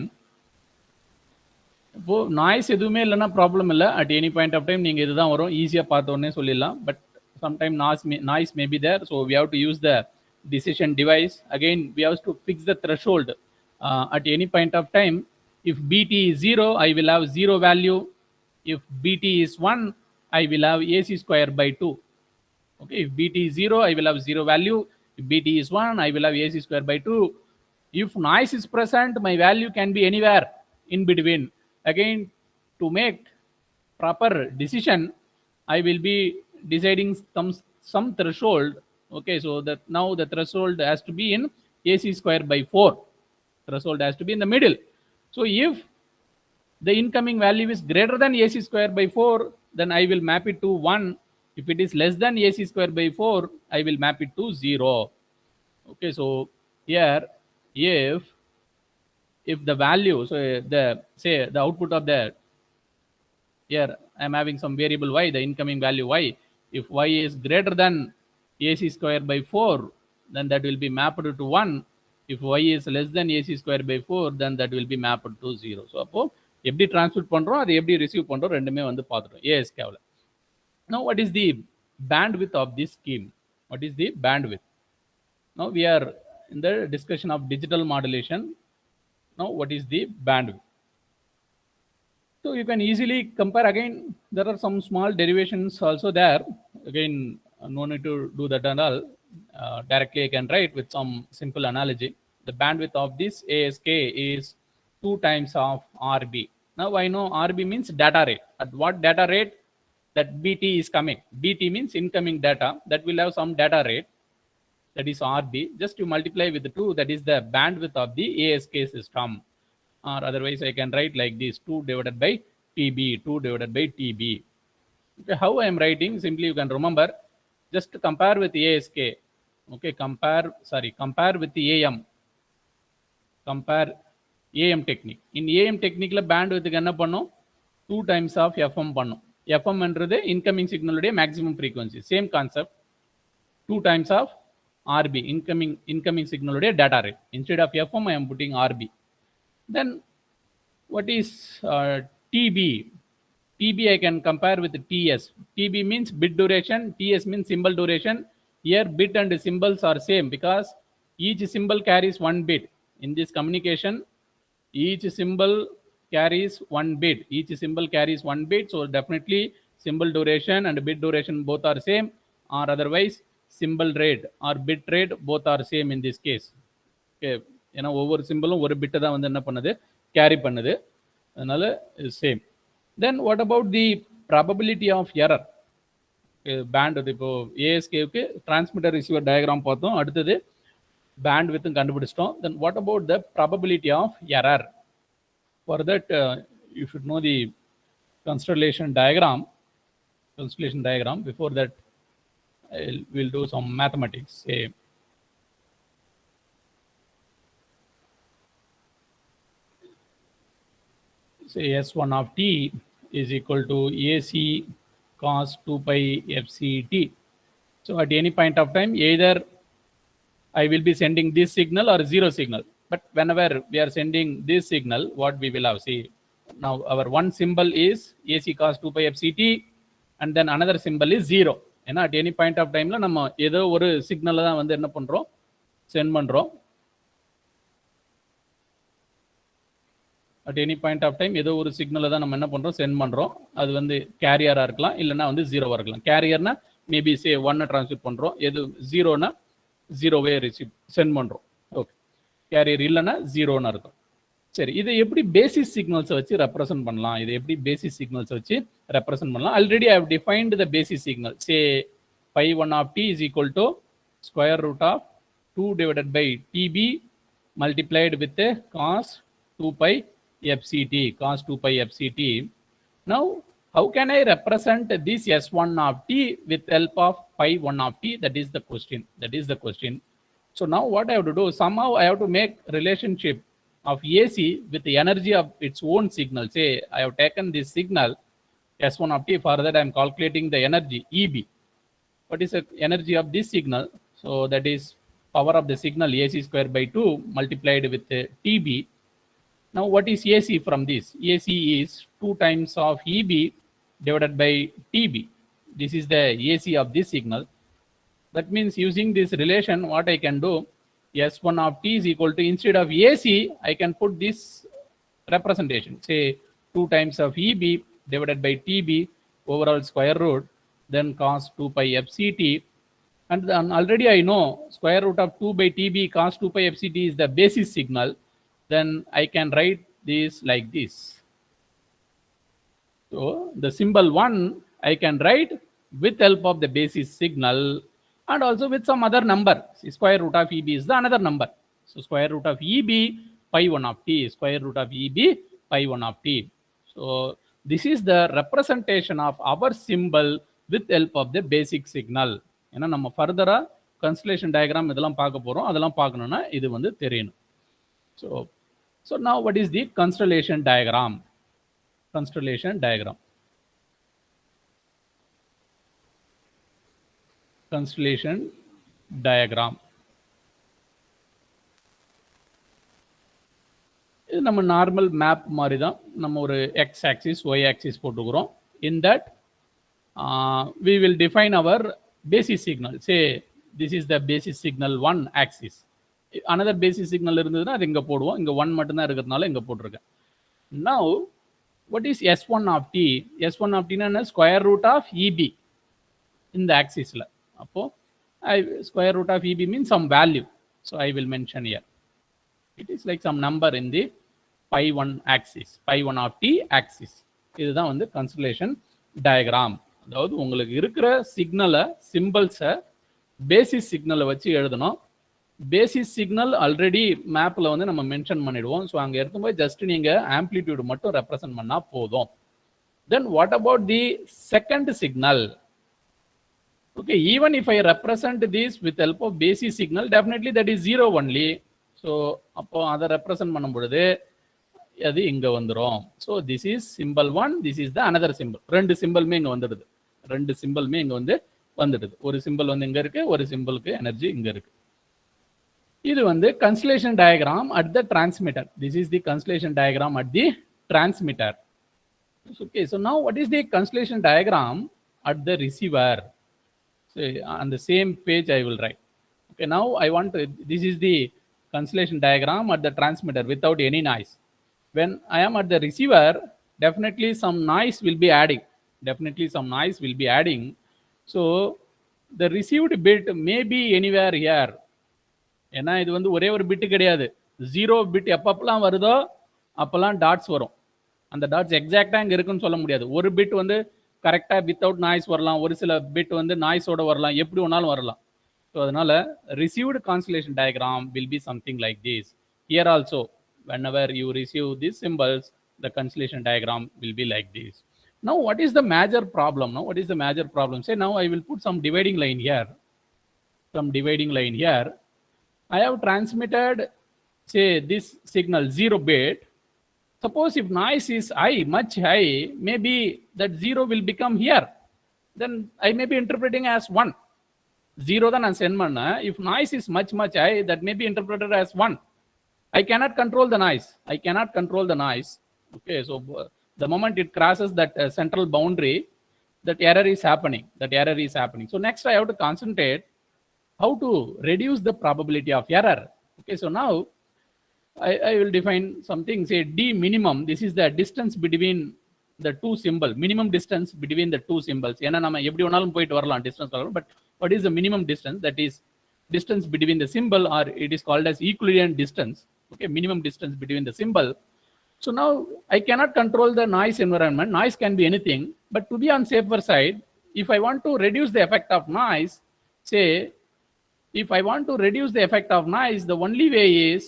இப்போ noise எதுவுமே இல்லைன்னா problem இல்லை. At any point of time நீங்கள் இதுதான் வரும், ஈஸியாக பார்த்தோன்னே சொல்லிடலாம். But sometime noise may be there, so we have to use the decision device. Again, we have to fix the threshold at any point of time. If BT is 0, I will have 0 value. If BT is 1, I will have AC square by 2. Okay, if BT is 0, I will have 0 value. If BT is 1, I will have AC square by 2. If noise is present, my value can be anywhere in between. Again, to make proper decision, I will be deciding some threshold. Okay, so that now the threshold has to be in AC square by 4. Threshold has to be in the middle. So if the incoming value is greater than AC square by 4, then I will map it to 1. If it is less than AC square by 4, I will map it to 0. Okay, so here if the value, so the output of the, here I am having some variable y, the incoming value y. If y is greater than AC square by 4, then that will be mapped to 1. If y is less than AC square by 4, then that will be mapped to 0. So அப்போ எப்படி transmit பண்றோம், அதை எப்படி receive பண்றோம், ரெண்டுமே வந்து பார்த்துட்டோம் ASK-ல. Now what is the bandwidth of this scheme? What is the bandwidth? Now we are in the discussion of digital modulation. Now what is the bandwidth? So you can easily compare. Again, there are some small derivations also there. Again, no need to do that and all. Directly I can write with some simple analogy. The bandwidth of this ASK is 2 times of RB. Now I know RB means data rate. At what data rate that BT is coming? BT means incoming data. That will have some data rate. That is RB. Just you multiply with the 2. That is the bandwidth of the ASK system. Or otherwise I can write like this: 2 divided by TB, 2 divided by TB. Okay, how I am writing? Simply you can remember, just compare with ASK. Okay, compare with the AM. Compare AM technique. In AM technique la bandwidth enna pannum? 2 times of FM pannum. FM என்றது incoming signal உடைய maximum frequency. Same concept. 2 times of RB, incoming signal உடைய data rate. Instead of FM I am putting RB. Then what is TB? TB I can compare with TS. TB means bit duration, TS means symbol duration. Here bit and symbols are same because each symbol carries 1 bit. In this communication, each symbol carries 1 bit. Each symbol carries 1 bit. So definitely symbol duration and bit duration both are same, or otherwise symbol rate or bit rate both are same in this case. Okay, ஏன்னா ஒவ்வொரு சிம்பிளும் ஒரு பிட்டு தான் வந்து என்ன பண்ணுது, carry பண்ணுது. அதனால same. Then what about the probability of error? Band இப்போ ஏஎஸ்கேவுக்கு டிரான்ஸ்மிட்டர் ரிசீவர் டயக்ராம் பார்த்தோம், அடுத்தது பேண்ட் வித்தும் கண்டுபிடிச்சிட்டோம். Then what about the probability of error? For that you should know the constellation diagram. Before that we'll do some mathematics. Say S1 of t is equal to AC cos 2 pi FCT. So at any point of time, either I will be sending this signal or zero signal. But whenever we are sending this signal, what we will have? See, now our one symbol is AC cos 2 pi FCT, and then another symbol is zero. ஏன்னா at any point of time நம்ம ஏதோ ஒரு சிக்னலை தான் வந்து என்ன பண்றோம், send பண்றோம். at any point of time ஏதோ ஒரு சிக்னலை தான் நம்ம என்ன பண்றோம், சென்ட் பண்றோம். அது வந்து கேரியரா இருக்கலாம், இல்லைன்னா வந்து ஜீரோவா இருக்கலாம். கேரியர்னா மேபி சே 1 டிரான்ஸ்மிட் பண்றோம், எது ஜீரோனா ஜீரோவே ரிசீவ் சென்ட் பண்றோம். ஓகே, கேரியர் இல்லைன்னா ஜீரோன்னு இருக்கும். சரி, இதை எப்படி பேசிஸ் சிக்னல்ஸ் வச்சு ரெப்ரசென்ட் பண்ணலாம்? இதை எப்படி பேசிஸ் சிக்னல்ஸ் வச்சு ரெப்ரசென்ட் பண்ணலாம்? Already I have defined the basis signal. Say pi 1 of t is equal to square root of 2 divided by tb multiplied with cos 2 pi FCT, cos 2 pi FCT. Now, how can I represent this S1 of t with help of pi 1 of t? That is the question. So now what I have to do, somehow I have to make relationship of AC with the energy of its own signal. Say I have taken this signal S1 of t, for that I am calculating the energy EB. What is the energy of this signal? So that is power of the signal AC square by 2 multiplied with TB. Now what is AC from this? AC is 2 times of EB divided by TB. This is the AC of this signal. That means using this relation, what I can do, S1 of t is equal to, instead of AC, I can put this representation. Say 2 times of EB divided by TB overall square root, then cos 2 pi FCT. And then already I know square root of 2 by TB cos 2 pi FCT is the basis signal. Then I can write this like this. So the symbol 1 I can write with help of the basis signal and also with some other number. See, square root of EB is the another number. So square root of EB pi 1 of t, square root of EB pi 1 of t. So this is the representation of our symbol with help of the basic signal. ஏன்னா நம்ம ஃபர்தரா constellation diagram இதெல்லாம் பார்க்க போறோம், அதெல்லாம் பார்க்கணும்னா இது வந்து தெரியணும். So now what is the constellation diagram? Constellation diagram இது நம்ம நார்மல் மேப் மாதிரி தான். நம்ம ஒரு எக்ஸ் ஆக்சிஸ் ஒய் ஆக்சிஸ் போட்டுக்கிறோம். In that we will define our basis signal. Say this is the basis signal 1 axis. Another basis signal இருந்ததுன்னா அது இங்க போடுவோம். இங்க 1 மட்டும் தான் இருக்கிறதுனால இங்க போட்டுருக்கேன். Now what is S1 of t? S1 of t னா square root of EB இந்த ஆக்சிஸ்ல. அப்போ square root of EB means some value. So I will mention here. It is like some number in the pi 1 axis, pi 1 of t axis. இதுதான் வந்து constellation diagram. அதாவது உங்களுக்கு இருக்கிற சிக்னலை சிம்பிள்ஸை basis சிக்னலை வச்சு எழுதணும். பேசிஸ் சிக்னல் ஆல்ரெடி மேப்ல வந்து நம்ம மென்ஷன் பண்ணிடுவோம். ஸோ அங்கே எடுத்தும்போது ஜஸ்ட் நீங்க ஆம்ப்ளிடியூட் மட்டும் ரெப்ரசென்ட் பண்ணா போதும். Then what about the second signal? Okay, even if I represent this with help of basis signal, definitely that is 0 only. So அப்போ அதை ரெப்ரசென்ட் பண்ணும் பொழுது அது இங்க வந்துடும். So this is symbol 1, this is the another symbol. ரெண்டு சிம்பிளுமே இங்க வந்துடுது. ஒரு சிம்பிள் வந்து இங்க இருக்கு, ஒரு சிம்பிளுக்கு எனர்ஜி இங்க இருக்கு. இது வந்து constellation diagram at the transmitter. This is the constellation diagram at the transmitter. Okay, so now what is the constellation diagram at the receiver? So on the same page I will write. Okay, now I want to, this is the constellation diagram at the transmitter without any noise. When I am at the receiver, definitely some noise will be adding. Definitely some noise will be adding. So the received bit may be anywhere here. ஏன்னா இது வந்து ஒரே ஒரு பிட்டு கிடையாது. 0 bit எப்பப்பெல்லாம் வருதோ அப்பெல்லாம் dots வரும். அந்த டாட்ஸ் எக்ஸாக்டா இங்க இருக்குன்னு சொல்ல முடியாது. ஒரு பிட் வந்து கரெக்டா வித்தவுட் நாய்ஸ் வரலாம், ஒரு சில பிட் வந்து நாய்ஸோட வரலாம், எப்படி வேணாலும் வரலாம். ஸோ அதனால received constellation diagram will be something like this. Here also whenever you receive these symbols, the constellation diagram will be like this. Now what is the major problem? Now what is the major problem? Say now I will put some dividing line here. Some dividing line here. I have transmitted, say, this signal 0 bit. Suppose if noise is high, much high, maybe that 0 will become here. Then I may be interpreting as 1. 0 than send manna. If noise is much high, that may be interpreted as 1. I cannot control the noise. I cannot control the noise. Okay, so the moment it crosses that central boundary, that error is happening. That error is happening. So next I have to concentrate how to reduce the probability of error. Okay, so now I will define something, say D minimum. This is the distance between the two symbols, minimum distance between the two symbols. ஏன்னா நம்ம எப்படி வேணாலும் போயிட்டு வரலாம் distance, but what is the minimum distance? That is distance between the symbol, or it is called as Euclidean distance. Okay, minimum distance between the symbol. So now I cannot control the noise environment. Noise can be anything, but to be on safer side, if I want to reduce the effect of noise, say if I want to reduce the effect of noise, the only way is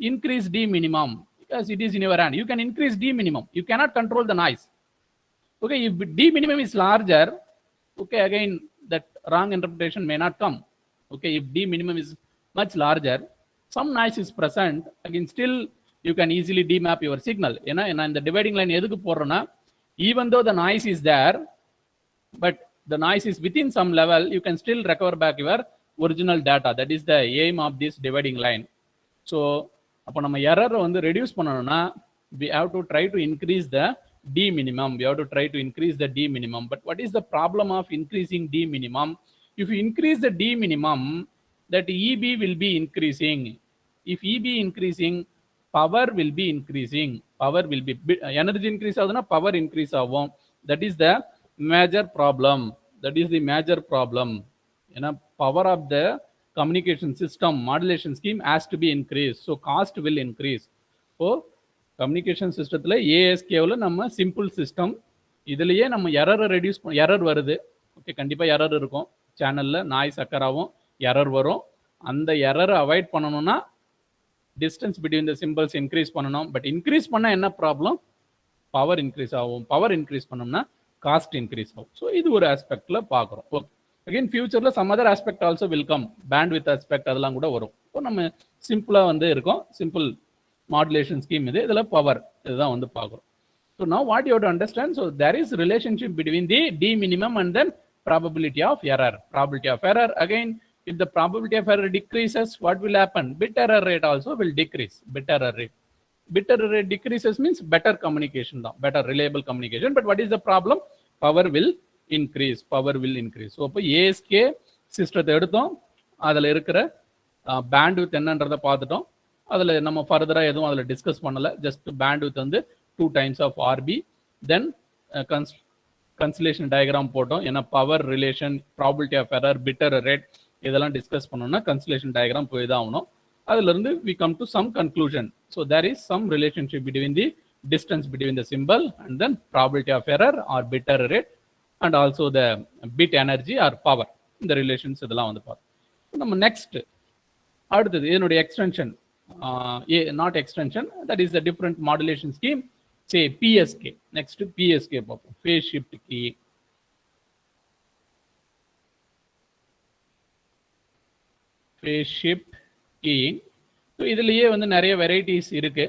increase D minimum, because it is in your hand. You can increase D minimum. You cannot control the noise. Okay, if D minimum is larger, okay, again that wrong interpretation may not come. Okay, if D minimum is much larger, some noise is present, again still you can easily demap your signal. ஏன்னா இந்த dividing line எதுக்கு போடுறேன்னா, even though the noise is there, but the noise is within some level, you can still recover back your original data. That is the aim of this dividing line. So அப்போ நம்ம error வந்து reduce பண்ணணும்னா, we have to try to increase the D minimum. We have to try to increase the D minimum. But what is the problem of increasing D minimum? If you increase the D minimum, that EB will be increasing. If EB increasing, power will be increasing. Power will be, energy increase ஆகுதுன்னா power increase ஆகும். That is the major problem. That is the major problem. ஏன்னா power of the communication system modulation scheme has to be increased. So cost will increase. So communication systemத்துல ASK-ல நம்ம simple system, இதுலயே நம்ம error reduce error வருது. Okay, கண்டிப்பா error இருக்கும். சேனல்ல noise occur ஆகும், error வரும். அந்த எரரை அவாய்ட் பண்ணணும்னா distance between the symbols increase பண்ணணும். பட் இன்க்ரீஸ் பண்ண என்ன ப்ராப்ளம்? பவர் இன்க்ரீஸ் ஆகும். பவர் இன்க்ரீஸ் பண்ணோம்னா காஸ்ட் இன்க்ரீஸ் ஆகும். ஸோ இது ஒரு ஆஸ்பெக்ட்ல பார்க்குறோம். ஓகே, அகைன் ஃபியூச்சர்ல some other aspect also will come. Bandwidth aspect அதெல்லாம் கூட வரும். ஸோ நம்ம சிம்பிளா வந்து இருக்கும். சிம்பிள் மாடுலேஷன் ஸ்கீம் இது. இதில் பவர் இதுதான் வந்து பார்க்குறோம். So now what you have to understand, so there is relationship between the D minimum and then probability of error. Probability of error, again, if the probability of error decreases, what will happen? Bit error rate also will decrease. Bit error rate. Bit error rate decreases means better communication, better reliable communication. But what is the problem? Power will increase. Power will increase. So இப்போ ASK சிஸ்டத்தை எடுத்தோம், அதில் இருக்கிற bandwidth என்னன்றதை பார்த்துட்டோம். அதில் நம்ம ஃபர்தராக எதுவும் அதில் டிஸ்கஸ் பண்ணலை. ஜஸ்ட் பேண்ட்வித் வந்து 2 times of RB. Then constellation diagram போட்டோம். ஏன்னா power relation, probability of error, bit error rate இதெல்லாம் டிஸ்கஸ் பண்ணோம்னா கன்சலேஷன் டயக்ராம் போய் தான் ஆகணும். அதிலிருந்து we come to some conclusion. So there is some relationship between the distance between the symbol and then probability of error or bit error rate and also the bit energy or power. இந்த relations இதெல்லாம் வந்து பார்த்தோம். நம்ம next அடுத்தது இதனுடைய extension, not extension, that is the different modulation scheme. say PSK. Next PSK பார்ப்போம். phase shift key. phase shift keying. So இதுலயே வந்து நிறைய வெரைட்டிஸ் இருக்கு.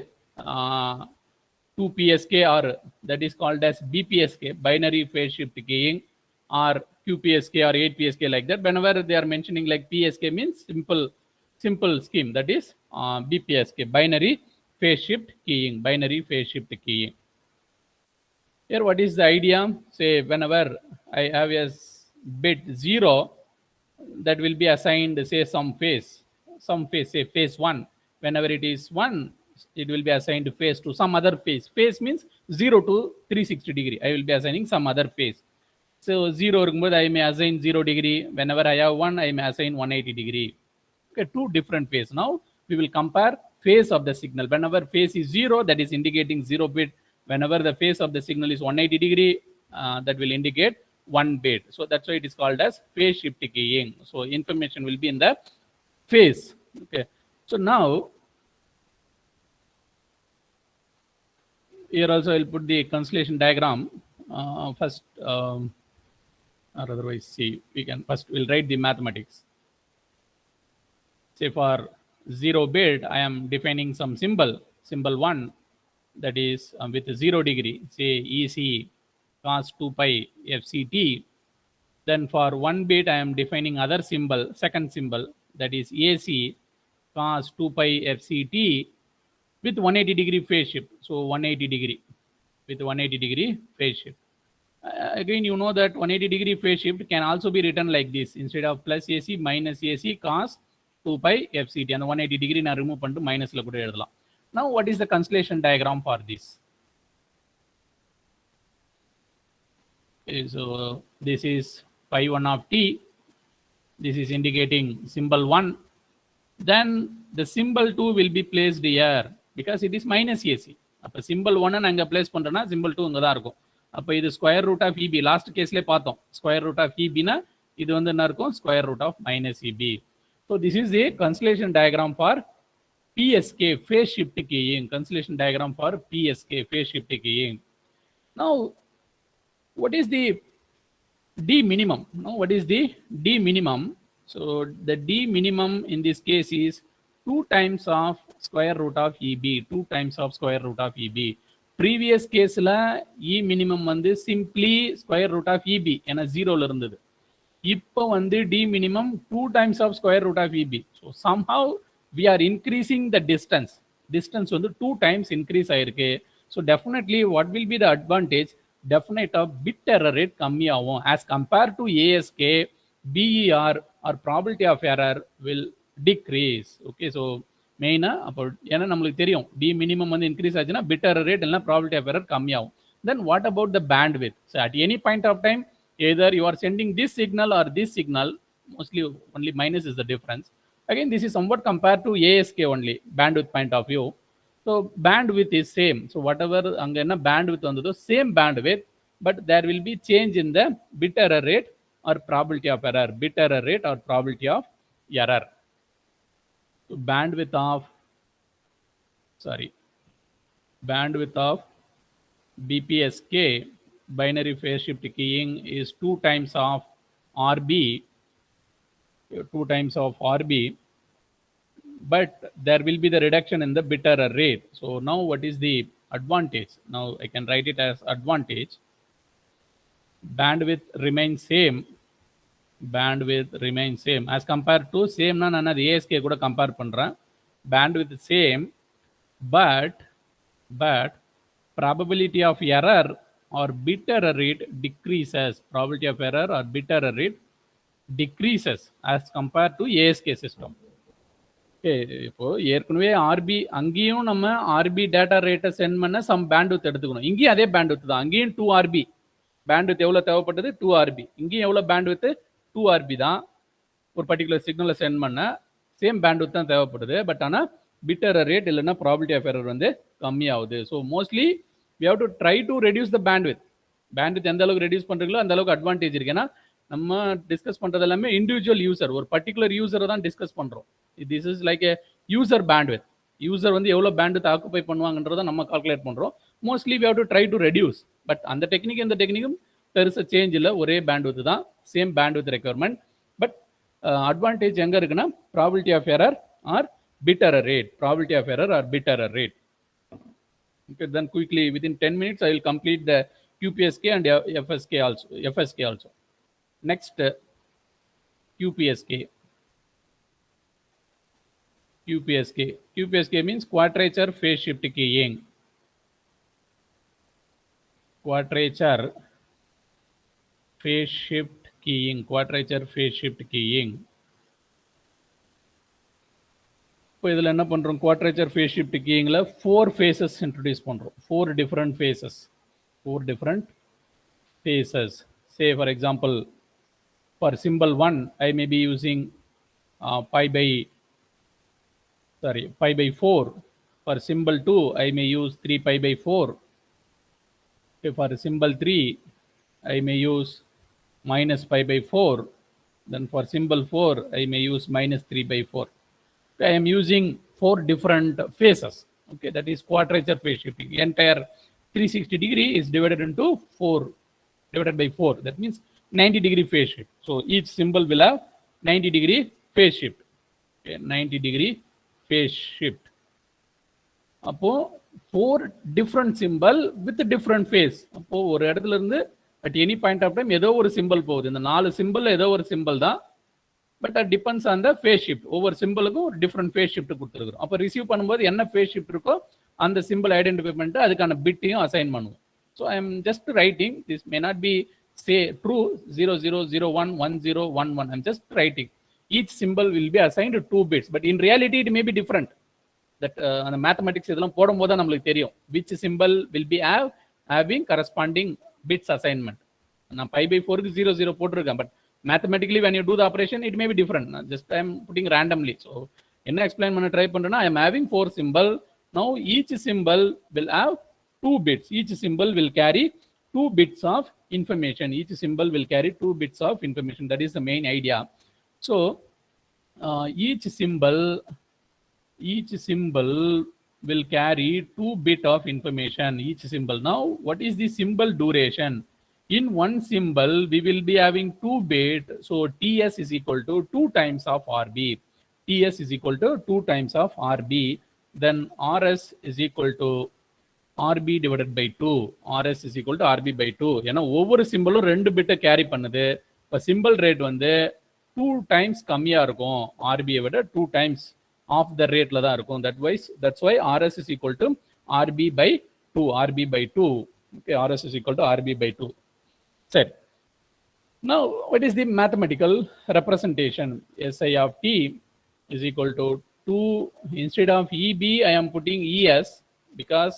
2PSK or that is called as BPSK, binary phase shift keying, or QPSK or 8PSK, like that. Whenever they are mentioning like PSK means simple scheme, that is BPSK, binary phase shift keying. Binary phase shift keying. Here, what is the idea? Say, whenever I have a bit 0, that will be assigned, say, some phase, say phase 1. Whenever it is 1, it will be assigned phase to some other phase. Phase means 0 to 360 degree. I will be assigning some other phase. So 0 I may assign 0 degree. Whenever I have 1, I may assign 180 degree. Okay, two different phase. Now we will compare phase of the signal. Whenever phase is 0, that is indicating 0 bit. Whenever the phase of the signal is 180 degree, that will indicate 1 bit. So that's why it is called as phase shift keying. So information will be in the phase. Okay. So now here also I'll put the constellation diagram. First, or otherwise, see, we can first we'll write the mathematics. Say for 0 bit, I am defining some symbol 1, that is with 0 degree, say EC cos 2 pi FCT. Then for 1 bit, I am defining other symbol, second symbol, that is AC cos 2 pi FCT with 180 degree phase shift. So 180 degree with 180 degree phase shift. Again, you know that 180 degree phase shift can also be written like this. Instead of plus AC minus AC cos 2 pi FCT, and 180 degree na remove pantu minus la kuda eduthalam. Now what is the constellation diagram for this? Okay, so this is pi 1 of t. This is indicating symbol 1. Then the symbol 2 will be placed here because it is minus AC. அப்போ symbol 1 நாங்கள் place பண்ணுறோன்னா symbol 2 இங்கே தான் இருக்கும். அப்போ இது square root of EB last கேஸ்லேயே பார்த்தோம். ஸ்கொயர் ரூட் ஆஃப் இபினா இது வந்து என்ன இருக்கும்? Square root of minus EB. So this is a constellation diagram for PSK, phase shift keying. Constellation diagram for PSK, phase shift keying. Now, what is the D minimum? Now, what is the D minimum? So the D minimum in this case is 2 times of square root of EB, 2 times of square root of EB. Previous case la E minimum வந்து simply square root of EB ஏன்னா 0ல இருந்தது. இப்போ வந்து D minimum 2 times of square root of EB. So somehow we are increasing the distance. Distance வந்து 2 times increase ஆயிருக்கு. So definitely what will be the advantage? Definite of bit error rate கம்மி ஆகும். As compared to ASK, BER or probability of error will decrease. Okay, so மெயினா அப்போ ஏன்னா நம்மளுக்கு தெரியும் D minimum வந்து இன்க்ரீஸ் ஆச்சுன்னா பிட் எரர் ரேட் இல்லைனா ப்ராபபிலிட்டி ஆஃப் எரர் கம்மியாகும். Then what about the bandwidth? So at any point of time either you are sending this signal or this signal, mostly only minus is the difference. Again, this is somewhat compared to ASK only, bandwidth point of view. So bandwidth is same. So whatever anga bandwidth vandado same bandwidth, but there will be change in the bit error rate or probability of error, bit error rate or probability of error. So bandwidth of BPSK, binary phase shift keying, is 2 times of RB, 2 times of RB, but there will be the reduction in the bit error rate. So now what is the advantage? Now I can write it as advantage. Bandwidth remains same. Bandwidth remains same as compared to same na nana ASK kuda compare pandran. Bandwidth same, but probability of error or bit error rate decreases. Probability of error or bit error rate decreases as compared to ASK system. இப்போ ஏற்கனவே RB அங்கேயும் நம்ம RB data ரேட்டை send பண்ண some bandwidth எடுத்துக்கணும். இங்கேயும் அதே bandwidth தான். அங்கேயும் 2 RB பேண்ட்வித் எவ்வளோ தேவைப்பட்டது? 2 RB. இங்கேயும் எவ்வளோ பேண்ட்வித்? 2 RB தான். ஒரு பர்டிகுலர் சிக்னலை சென்ட் பண்ண சேம் பேண்ட்வித் தான் தேவைப்படுது. பட் ஆனால் பிட் எரர் ரேட் இல்லைன்னா ப்ராபபிலிட்டி ஆஃப் எரர் வந்து கம்மியாகுது. So mostly we have to try to reduce the bandwidth. Bandwidth எந்த அளவுக்கு ரெடியூஸ் பண்ணுறீங்களோ அந்த அளவுக்கு அட்வான்டேஜ் இருக்கு. ஏன்னா நம்ம டிஸ்கஸ் பண்ணுறது எல்லாமே இண்டிவிஜுவல் யூசர், ஒரு பர்டிகுலர் யூசரை தான் டிஸ்கஸ் பண்ணுறோம். This is like a user bandwidth. User வந்து எவ்வளோ பேண்ட்வித் ஆக்குபை பண்ணுவாங்கன்றதை நம்ம கால்குலேட் பண்ணுறோம். Mostly we have to try to reduce. But அந்த டெக்னிக் இந்த டெக்னிக்கும் பெருசாக சேஞ்ச் இல்லை, ஒரே பேண்ட்வித் தான், same bandwidth requirement. But advantage எங்கே இருக்குன்னா probability of error or bit error rate, probability of error or bit error rate. Okay, then quickly within 10 minutes I will complete the QPSK and FSK also. Next, QPSK means quadrature phase shift keying. quadrature phase shift keying. Quadrature phase shift keying. இப்போ இதில் என்ன பண்ணுறோம், quadrature phase shift கீயிங்கில் 4 phases introduce பண்ணுறோம். 4 different phases. 4 different phases. Say for example, for symbol 1, I may be using pi by 4. For symbol 2, I may use 3 pi by 4. Okay, for symbol 3, I may use minus pi by 4. Then for symbol 4, I may use minus 3 by 4. I am using 4 different phases. Okay, that is quadrature phase shifting. Entire 360 degree is divided into 4 divided by 4. That means 90 degree phase shift. So each symbol will have 90 degree phase shift. Okay, 90 degree phase shift. அப்போ 4 different symbol with different phase. அப்போ ஒரு இடத்துல இருந்து at any point of time ஏதோ ஒரு simple போகுது. இந்த 4 simple ஏதோ ஒரு சிம்பிள் தான். பட் அது depends on the face shift. ஒவ்வொரு சிம்பிளுக்கும் ஒரு டிஃப்ரெண்ட் ஃபேஸ் ஷிஃப்ட் கொடுத்துருக்கோம். அப்போ ரிசீவ் பண்ணும்போது என்ன ஃபேஸ் ஷிஃப்ட் இருக்கோ அந்த சிம்பிள் ஐடென்டிஃபை பண்ணிட்டு அதுக்கான பிட்டையும் அசைன் பண்ணுவோம். So I am just writing this may not be say true 0001 1011. I am just writing each simple will be assigned 2 bits. But in reality it may be different. That அந்த mathematics இதெல்லாம் போடும்போது தான் நம்மளுக்கு தெரியும் which simple will be having corresponding bits assignment. நான் by by 4க்கு 00 போட்டிருக்கேன். But mathematically when you do the operation it may be different. Just I am putting randomly. So enna explain panna try pandrena, I am having 4 symbol. Now each symbol will have 2 bits. Each symbol will carry 2 bits of information. Each symbol will carry 2 bits of information. That is the main idea. So each symbol will carry 2 bit of information. Each symbol. Now what is the symbol duration? In one symbol, we will be having 2 bit. So TS is equal to 2 times of RB. TS is equal to 2 times of RB. Then RS is equal to RB divided by 2. RS is equal to RB by 2. ஏன்னா ஒவ்வொரு சிம்பிளும் 2 பிட்டை carry பண்ணுது. இப்போ simple rate வந்து 2 times கம்மியாக இருக்கும். RBயை விட 2 times of the ரேட்டில் தான் இருக்கும். That's why RS is equal to RB by 2. RB by 2. Okay, RS is equal to RB by 2. Set. Now, what is the mathematical representation? SI of t is equal to 2. Instead of EB, I am putting ES because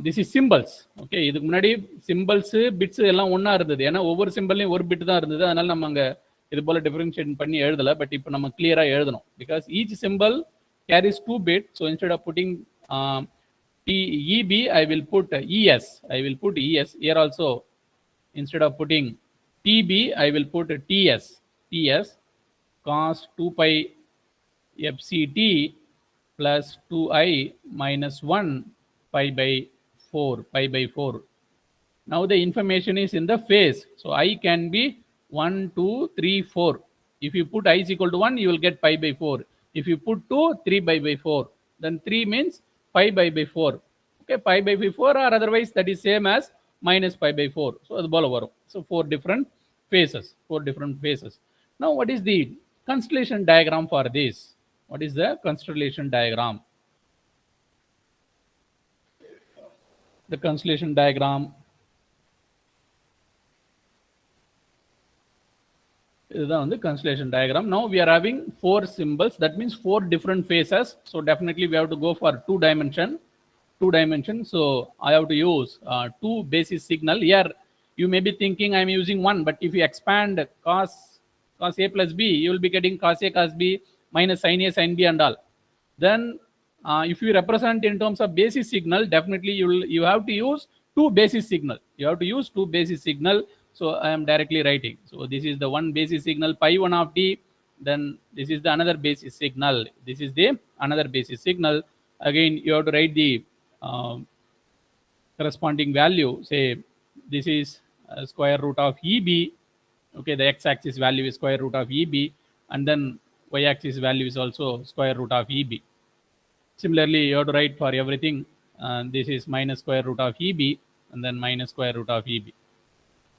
this is symbols. Okay, இதுக்கு முன்னாடி symbols bits எல்லாம் ஒன்றா இருந்தது. ஏன்னா ஒவ்வொரு சிம்பிள்லையும் ஒரு bit தான் இருந்தது. அதனால நம்ம அங்கே இது போல டிஃபரன்ஷியேட் பண்ணி எழுதலை. பட் இப்போ நம்ம கிளியராக எழுதணும். Because each symbol carries 2 bit. So instead of putting EB, I will put ES. I will put ES here also. Instead of putting TB, I will put TS. TS cos 2 pi FCT plus 2I minus 1 pi by 4. Pi by 4. Now the information is in the phase. So I can be 1, 2, 3, 4. If you put I is equal to 1, you will get pi by 4. If you put 2, 3 pi by 4. Then 3 means pi by 4. Okay, pi by 4 or otherwise that is same as minus pi by 4. So அது போல வரும். So 4 different phases. Now what is the constellation diagram for this? What is the constellation diagram? The constellation diagram இதுதான் வந்து constellation diagram. Now we are having 4 symbols. That means 4 different phases. So definitely we have to go for 2 dimension. So I have to use 2 basis signal. Here you may be thinking I am using 1, but if you expand cos A plus B, you will be getting cos A cos B minus sin A sin B and all. Then if you represent in terms of basis signal, definitely you have to use 2 basis signal. So I am directly writing. So this is the one basis signal pi 1 of t. Then this is the another basis signal. This is the another basis signal. Again you have to write the corresponding value. Say this is square root of EB. Okay, the x-axis value is square root of EB, and then y-axis value is also square root of EB. Similarly, you have to write for everything. This is minus square root of EB, and then minus square root of EB.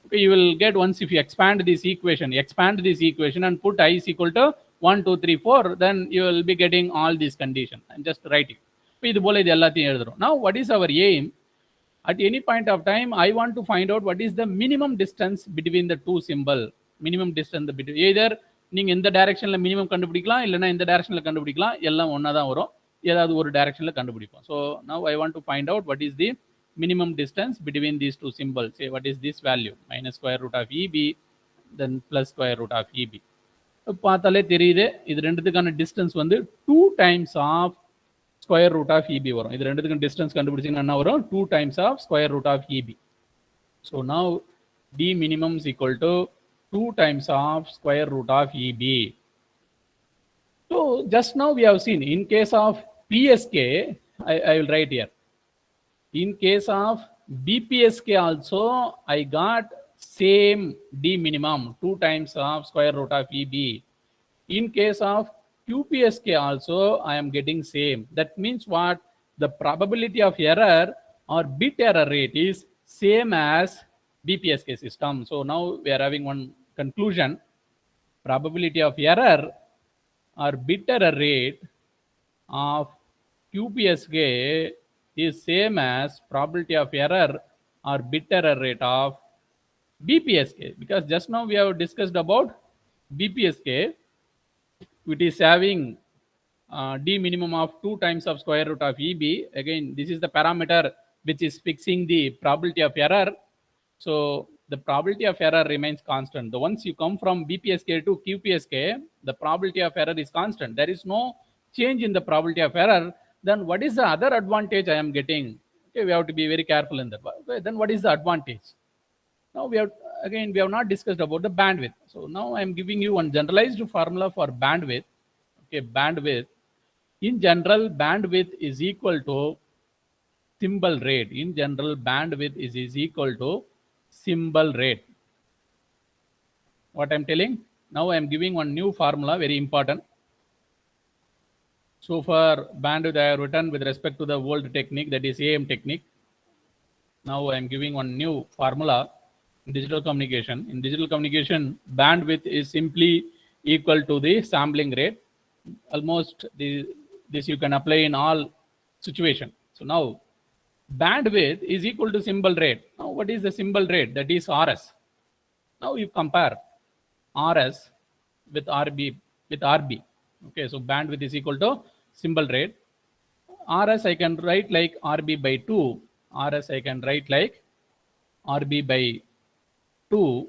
Okay, you will get once if you expand this equation and put I is equal to 1, 2, 3, 4, then you will be getting all these conditions. I'm just writing. இது போல இது எல்லாத்தையும் எழுதுறோம். Now what is our aim? At any point of time, I want to find out what is the minimum distance between the two symbol. Minimum distance between either நீங்க இந்த டைரக்ஷன்ல minimum கண்டுபிடிக்கலாம், இல்லைன்னா இந்த டைரக்ஷன்ல கண்டுபிடிக்கலாம், எல்லாம் ஒன்றா தான் வரும். ஏதாவது ஒரு டைரக்ஷன்ல கண்டுபிடிப்போம். So now I want to find out what is the minimum distance between these two symbols. Say what is this value? Minus square root of EB, then plus square root of EB. பார்த்தாலே தெரியுது, இது ரெண்டுத்துக்கான distance வந்து 2 times of square root of EB வரும். இது ரெண்டுத்துக்கும் distance கண்டுபிடிச்சிங்கன்னா என்ன வரும்? 2 times of square root of EB. So now D minimum is equal to 2 times of square root of EB. So just now we have seen in case of PSK, I will write here. In case of BPSK also, I got same D minimum 2 times of square root of EB. In case of QPSK also, I am getting same. That means what? The probability of error or bit error rate is same as BPSK system. So now we are having one conclusion. Probability of error or bit error rate of QPSK is same as probability of error or bit error rate of BPSK, because just now we have discussed about BPSK, which is having D minimum of 2 times of square root of EB. Again, this is the parameter which is fixing the probability of error. So the probability of error remains constant. The once you come from BPSK to QPSK, the probability of error is constant. There is no change in the probability of error. Then what is the other advantage I am getting? Okay, we have to be very careful in that. Okay, then what is the advantage? Now we have not discussed about the bandwidth. So now I am giving you one generalized formula for bandwidth. Okay, bandwidth. In general, bandwidth is equal to symbol rate. In general, bandwidth is equal to symbol rate. What I am telling? Now I am giving one new formula, very important. So for bandwidth, I have written with respect to the old technique, that is AM technique. Now I am giving one new formula in digital communication. In digital communication, bandwidth is simply equal to the sampling rate. Almost this you can apply in all situations. So now bandwidth is equal to symbol rate. Now what is the symbol rate? That is RS. Now you compare RS with RB. Okay, so bandwidth is equal to symbol rate. RS I can write like RB by 2. RS I can write like RB by 2.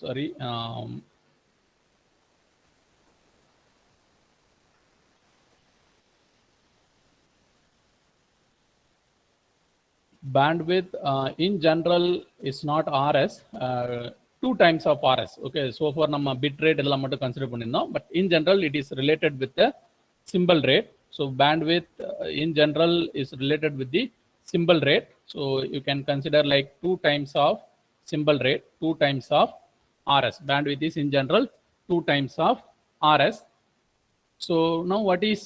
Sorry. Bandwidth in general is not RS, 2 times of RS. Okay, so for நம்ம bit rate எல்லாம் மட்டும் consider பண்ணிருந்தோம், but in general it is related with the symbol rate. So bandwidth in general is related with the symbol rate. So you can consider like 2 times of symbol rate, 2 times of RS. Bandwidth is in general 2 times of RS. So now what is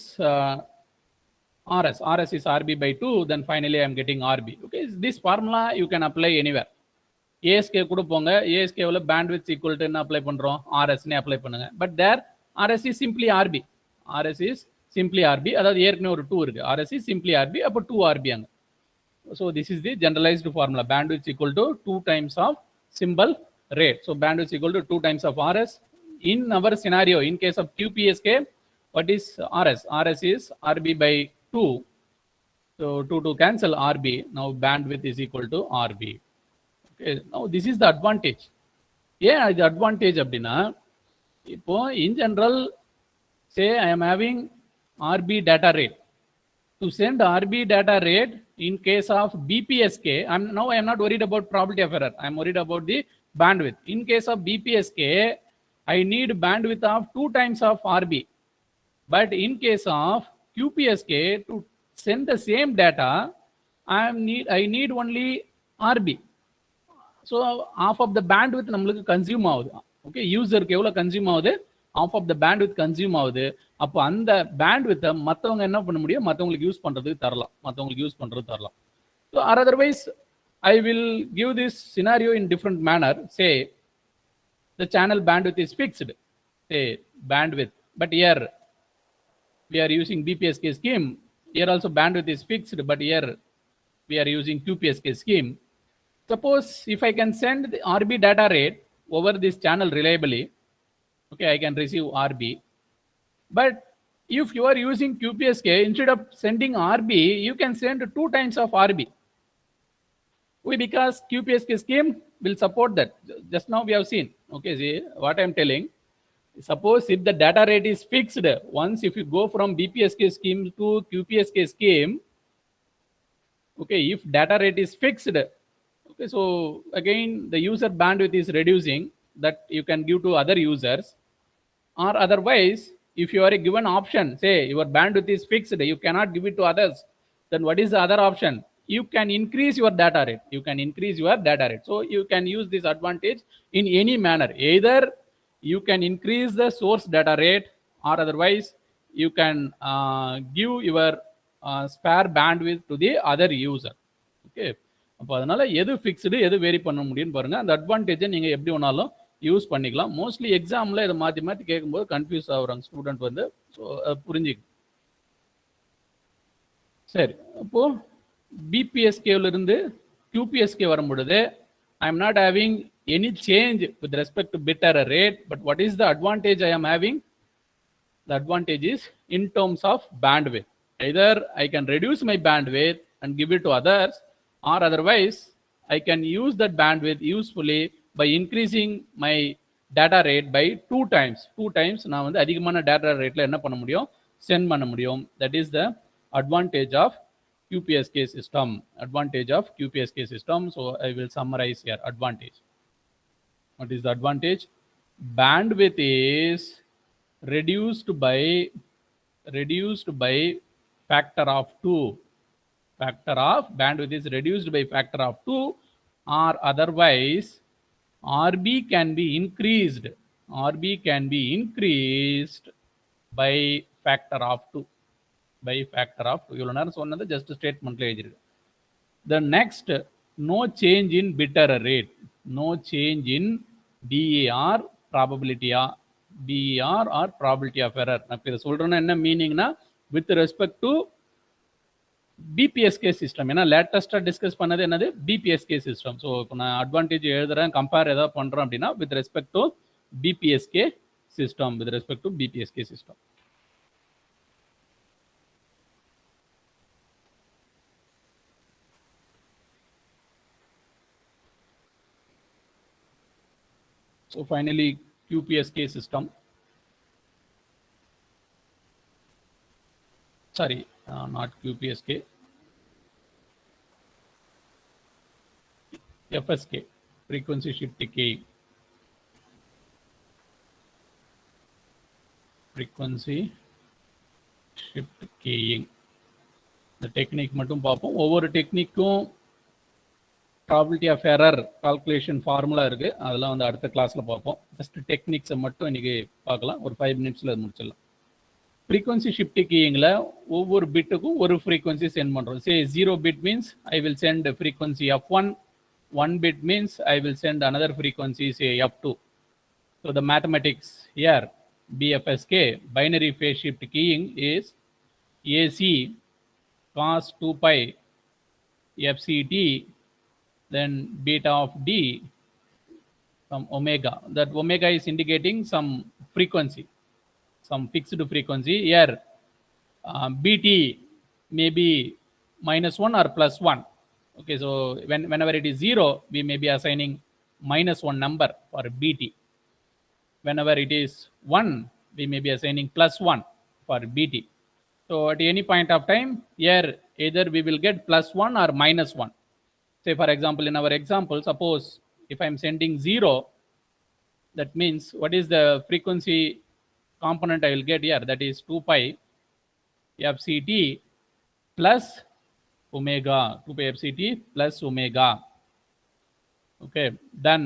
RS? RS is RB by 2, then finally I am getting RB. Okay, this formula you can apply anywhere. ASK கூட போங்க, ASK ல bandwidth equal to என்ன apply பண்றோம்? RS னே apply பண்ணுங்க. But there RS is simply RB. RS is simply RB. அதாவது ஏற்கனவே ஒரு 2 இருக்கு. RS is simply RB, அப்ப 2 RB அங்க. So this is the generalized formula. Bandwidth equal to 2 times of symbol rate. So bandwidth equal to 2 times of RS. In our scenario, in case of QPSK, what is RS? RS is RB by 2. So 2 to cancel RB. Now bandwidth is equal to RB. Okay, now this is the advantage. Yeah, the advantage அப்படினா இப்போ in general say I am having RB data rate. To send RB data rate in case of BPSK, I am not worried about probability of error. I am worried about the bandwidth. In case of BPSK, I need bandwidth of 2 times of RB. But in case of QPSK, to send the same data, I need only RB. So half of the bandwidth நம்மளுக்கு consume ஆகுது. Okay, யூசருக்கு எவ்வளவு consume ஆகுது? half of the bandwidth consume ஆகுது. அப்போ அந்த bandwidth மத்தவங்க என்ன பண்ண முடியும்? மத்தவங்களுக்கு யூஸ் பண்றதுக்கு தரலாம். So or otherwise I will give this scenario in different manner. Say the channel bandwidth is fixed. Say bandwidth but here we are using BPSK scheme. Here also bandwidth is fixed, but here we are using QPSK scheme. Suppose if I can send the RB data rate over this channel reliably, okay, I can receive RB. But if you are using QPSK, instead of sending RB, you can send 2 times of RB. Why? Because QPSK scheme will support that. Just now we have seen. Okay, see what I am telling. Suppose if the data rate is fixed, once if you go from BPSK scheme to QPSK scheme, okay, if data rate is fixed, okay, so again the user bandwidth is reducing, that you can give to other users. Or otherwise, if you are given option, say your bandwidth is fixed, you cannot give it to others, then what is the other option? You can increase your data rate. You can increase your data rate. So you can use this advantage in any manner. Either you can increase the source data rate, or otherwise you can give your spare bandwidth to the other user. Okay, அப்போ அதனால எது fixed எது vary பண்ண முடியும்னு பாருங்க. அந்த அட்வான்டேஜை நீங்கள் எப்படி வேணாலும் யூஸ் பண்ணிக்கலாம். மோஸ்ட்லி எக்ஸாமில் இதை மாற்றி மாற்றி கேட்கும்போது கன்ஃபியூஸ் ஆகுறாங்க ஸ்டூடெண்ட் வந்து. ஸோ புரிஞ்சுக்க. சரி, அப்போ பிபிஎஸ்கேவிலிருந்து QPSK வரும் பொழுது I am not having any change with respect to bit error rate, but what is the advantage I am having? The advantage is in terms of bandwidth. Either I can reduce my bandwidth and give it to others, or otherwise I can use that bandwidth usefully by increasing my data rate by 2 times. 2 times நான் வந்து அதிகமான data rateல என்ன பண்ண முடியும்? Send பண்ண முடியும். That is the advantage of QPSK system. Advantage of QPSK system. So I will summarize here. Advantage. What is the advantage? Bandwidth is reduced by factor of 2. Factor of bandwidth is reduced by factor of 2, or otherwise RB can be increased. RB can be increased by factor of 2. By factor of 2. இவ்வளவு நேரம் சொன்னது just ஸ்டேட்மெண்ட்ல எழுதிருக்கு. The next, no change in bit error rate. No change in DER, probability of BER or probability of error. நான் இதை சொல்றேன்னா என்ன மீனிங்னா with respect to BPSK system. ஏன்னா லேட்டஸ்டா டிஸ்கஸ் பண்ணது என்னது? BPSK system. ஸோ இப்போ நான் அட்வான்டேஜ் எழுதுறேன், கம்பேர் ஏதாவது பண்றோம் அப்படின்னா with respect to BPSK system. With respect to BPSK system. So finally, QPSK system. Sorry, not QPSK. FSK, frequency shift keying. Frequency shift keying. இந்த டெக்னிக் மட்டும் பார்ப்போம். ஒவ்வொரு டெக்னிக்கும் probability of error calculation formula இருக்கு. அதெல்லாம் வந்து அடுத்த கிளாஸ்ல பார்ப்போம். ஜஸ்ட் டெக்னிக்ஸை மட்டும் இன்னைக்கு பார்க்கலாம். ஒரு 5 மினிட்ஸ்ல அது முடிச்சிடலாம். ஃப்ரீக்வன்சி ஷிஃப்ட் கீயிங்ல ஒவ்வொரு பிட்டுக்கும் ஒரு ஃப்ரீக்வன்சி சென்ட் பண்றோம். Say 0 bit means I will send frequency F1. 1 bit means I will send another frequency, say F2. So the mathematics here, BFSK, binary phase shift keying, is AC cos 2 pi FCT, then beta of D, some omega. That omega is indicating some frequency, some fixed frequency. Here BT may be -1 or +1. Okay, so whenever it is 0, we may be assigning -1 number for BT. Whenever it is 1, we may be assigning +1 for BT. So at any point of time, here either we will get +1 or -1. Say for example, in our example, suppose if I am sending 0, that means what is the frequency component I will get here? That is 2 pi FCT plus omega, 2 pi FCT plus omega. Okay, then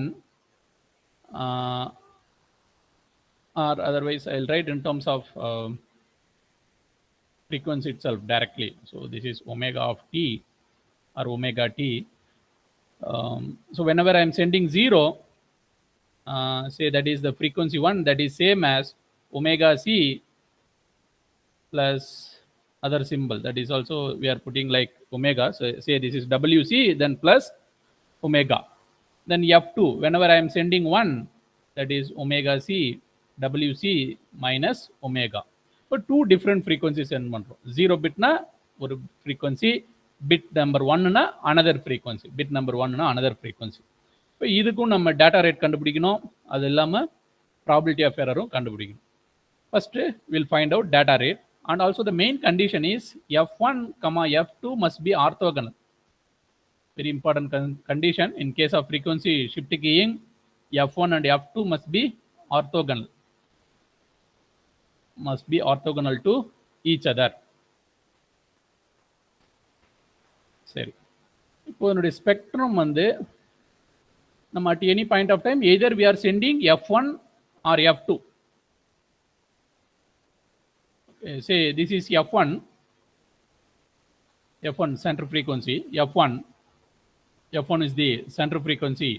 or otherwise I'll write in terms of frequency itself directly. So this is omega of t or omega t. So whenever I'm sending 0, say that is the frequency 1, that is same as omega c plus other symbol, that is also we are putting like omega. So say this is wc, then plus omega. Then f2, whenever I am sending 1, that is omega c wc minus omega. But two different frequencies send பண்றோம். 0 bit na ஒரு frequency, bit number 1 na another frequency, bit number 1 na another frequency. இப்போ இதுக்கும் நம்ம data rate கண்டுபிடிக்கணும், அது இல்லாமல் probability of எரரும் கண்டுபிடிக்கணும். First we'll find out data rate, and also the main condition is f1 comma f2 must be orthogonal. Very important condition in case of frequency shift keying, f1 and f2 must be orthogonal, to each other. சரி, இப்போ என்னுடைய spectrum வந்து நம்ம at any point of time either we are sending f1 or f2. Okay, say this is f1 center frequency, f1 is the center frequency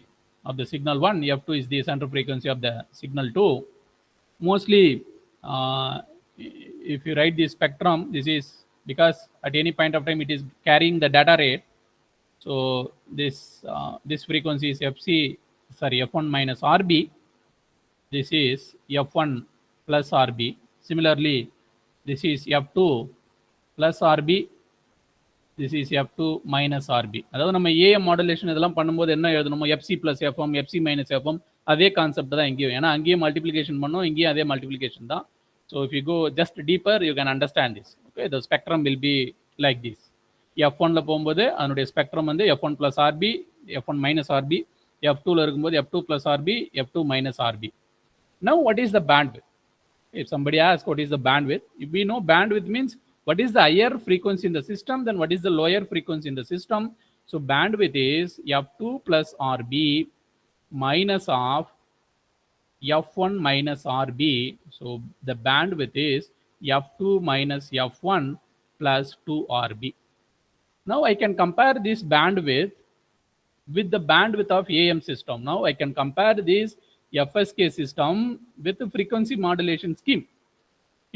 of the signal 1, f2 is the center frequency of the signal 2. Mostly if you write the spectrum, this is because at any point of time it is carrying the data rate. So this frequency is f1 minus rb, this is f1 plus rb. Similarly, this is f2 plus rb, this is f2 minus rb. அதாவது நம்ம am modulation இதெல்லாம் பண்ணும்போது என்ன எழுதணுமோ fc plus fm, fc minus fm, அதே concept தான் இங்கேயும். ஏன்னா அங்கேயும் மல்டிப்ளிகேஷன் பண்ணோம், இங்கேயும் அதே மல்டிப்ளிகேஷன் தான். So if you go just deeper, you can understand this. Okay, the spectrum will be like this. f1ல போகும்போது அதனுடைய ஸ்பெக்ட்ரம் வந்து f1 plus rb, f1 minus rb, f2ல இருக்கும்போது f2 plus rb, f2 minus rb. Now what is the bandwidth? If somebody asks what is the bandwidth, if we know bandwidth means what is the higher frequency in the system, then what is the lower frequency in the system. So bandwidth is f2 plus rb minus of f1 minus rb. So the bandwidth is f2 minus f1 plus 2rb. Now I can compare this bandwidth with the bandwidth of AM system. Now I can compare this FSK system with the frequency modulation scheme.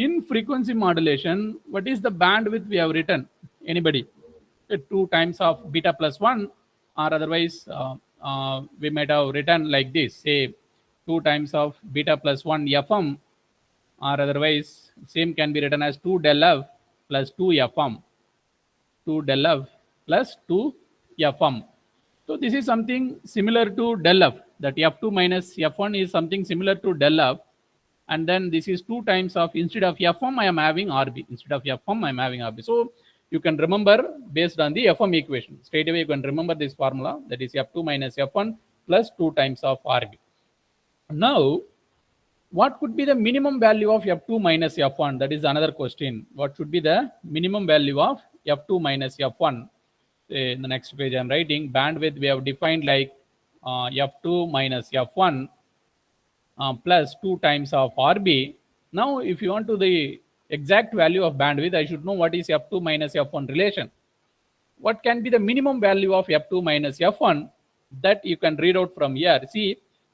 In frequency modulation, what is the bandwidth we have written? Anybody? 2 times of beta plus 1, or otherwise we might have written like this, say 2 times of beta plus 1 fm, or otherwise same can be written as 2 del f plus 2 fm, 2 del f plus 2 fm. So this is something similar to del f, that f2 minus f1 is something similar to del f, and then this is 2 times of, instead of fm I am having rb, instead of fm I am having rb. So you can remember based on the fm equation, straight away you can remember this formula, that is f2 minus f1 plus 2 times of rb. Now what could be the minimum value of f2 minus f1? That is another question. What should be the minimum value of f2 minus f1? In the next page I am writing bandwidth we have defined like f2 minus f1 plus 2 times of rb. Now if you want to the exact value of bandwidth, I should know what is f2 minus f1 relation. What can be the minimum value of f2 minus f1? That you can read out from here. See,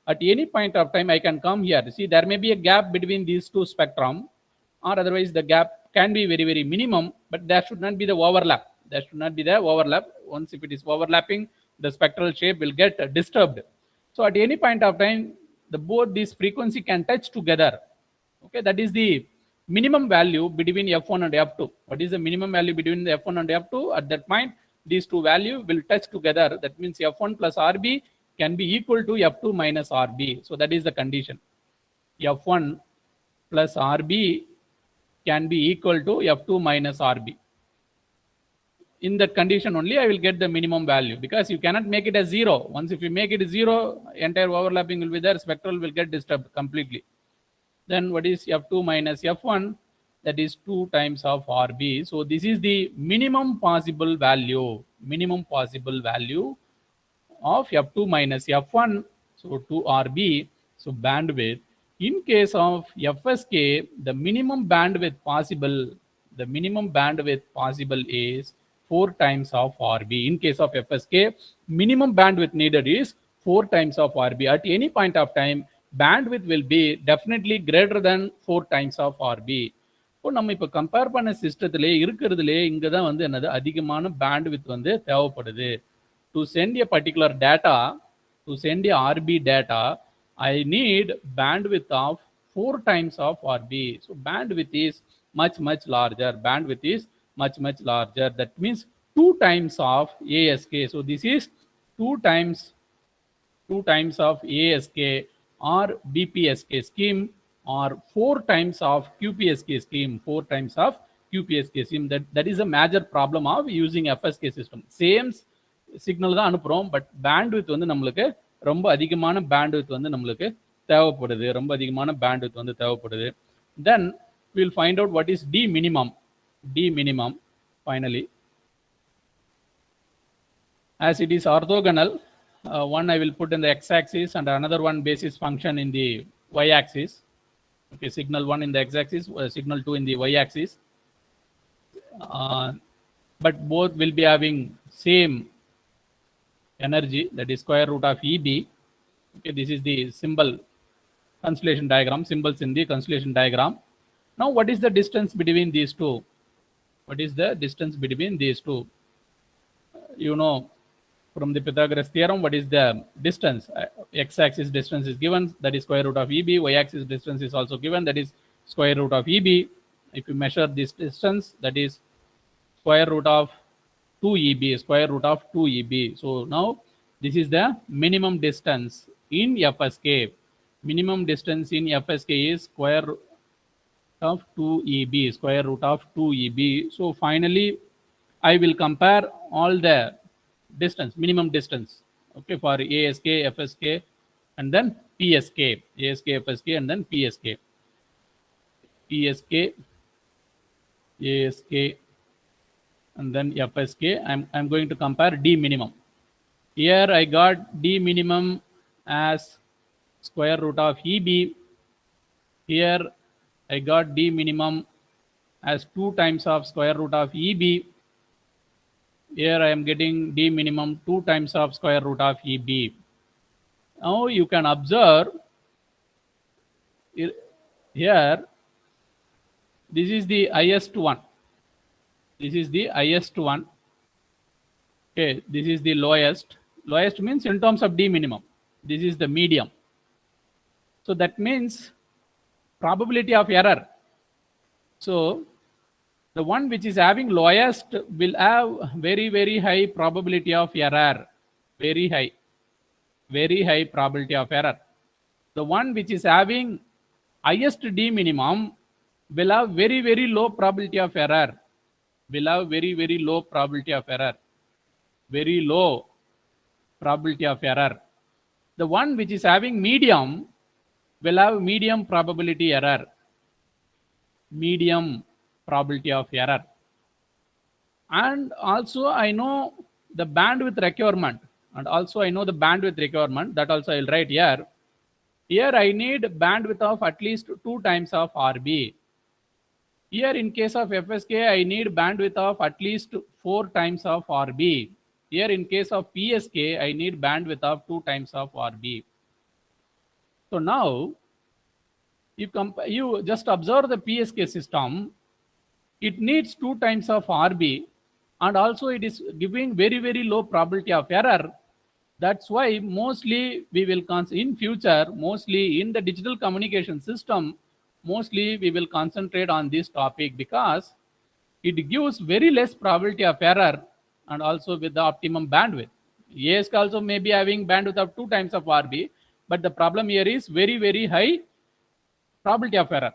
at any point of time I can come here. See, there may be a gap between these two spectrum, or otherwise the gap can be very, very minimum, but there should not be the overlap. There should not be the overlap. Once if it is overlapping, the spectral shape will get disturbed. So at any point of time, both these frequency can touch together. Okay, that is the minimum value between f1 and f2. What is the minimum value between the f1 and f2? At that point, these two values will touch together. That means f1 plus rb can be equal to f2 minus rb. So that is the condition. f1 plus rb can be equal to f2 minus rb. In that condition only I will get the minimum value, because you cannot make it as 0. Once if you make it 0, entire overlapping will be there, spectral will get disturbed completely. Then what is f2 minus f1? That is 2 times of rb. So this is the minimum possible value of f2 minus f1. So 2 rb. So bandwidth in case of FSK, the minimum bandwidth possible is 4 times of rb. In case of FSK, minimum bandwidth needed is 4 times of rb. At any point of time, bandwidth will be definitely greater than 4 times of RB. இப்போ நம்ம இப்போ compare பண்ண சிஸ்டத்திலே இருக்கிறதுலே இங்கே தான் வந்து என்னது அதிகமான பேண்ட்வித் வந்து தேவைப்படுது. To send a particular data, to send a RB data, I need bandwidth of 4 times of RB. So bandwidth is much larger. Bandwidth is much larger. That means 2 times of ASK. So this is 2 times of ASK or BPSK scheme, or 4 times of QPSK scheme, 4 times of QPSK scheme. That is a major problem of using FSK system. Same signal தான் அனுப்புறோம், but bandwidth வந்து நம்மளுக்கு ரொம்ப அதிகமான bandwidth வந்து நம்மளுக்கு தேவைப்படுது, ரொம்ப அதிகமான பேண்ட்வித் வந்து தேவைப்படுது. Then we'll find out what is D minimum. D minimum finally, as it is orthogonal, one I will put in the x-axis and another one basis function in the y-axis. Okay, signal 1 in the x-axis, signal 2 in the y-axis, but both will be having same energy, that is square root of EB. Okay, this is the symbol constellation diagram, symbols in the constellation diagram. Now what is the distance between these two? What is the distance between these two? You know from the Pythagoras theorem what is the distance. X-axis distance is given, that is square root of EB. Y-axis distance is also given, that is square root of EB. If you measure this distance, that is square root of 2EB, square root of 2EB. So now this is the minimum distance in FSK. Minimum distance in FSK is square root of 2EB, square root of 2EB. So finally I will compare all the distance, minimum distance, okay, for ASK, FSK, and then PSK, ASK, FSK, and then PSK, PSK, ASK, and then FSK. I'm going to compare D minimum. Here I got D minimum as square root of EB. Here I got D minimum as 2 times of square root of EB. Here I am getting D minimum 2 times of square root of EB. Now you can observe here, this is the highest one. This is the highest one. Okay, this is the lowest. Lowest means in terms of D minimum. This is the medium. So that means probability of error. So the one which is having lowest will have very high probability of error. Very high probability of error. The one which is having highest D minimum will have very low probability of error. Will have very low probability of error. Very low probability of error. The one which is having medium will have medium probability error. Medium probability of error. And also I know the bandwidth requirement, and also I know the bandwidth requirement, that also I will write here. Here I need bandwidth of at least 2 times of RB. Here in case of FSK I need bandwidth of at least 4 times of RB. Here in case of PSK I need bandwidth of 2 times of RB. So now you just observe the PSK system. It needs 2 times of RB, and also it is giving very low probability of error. That's why mostly we will in future, mostly in the digital communication system, mostly we will concentrate on this topic, because it gives very less probability of error and also with the optimum bandwidth. ASK also may be having bandwidth of 2 times of RB, but the problem here is very high probability of error.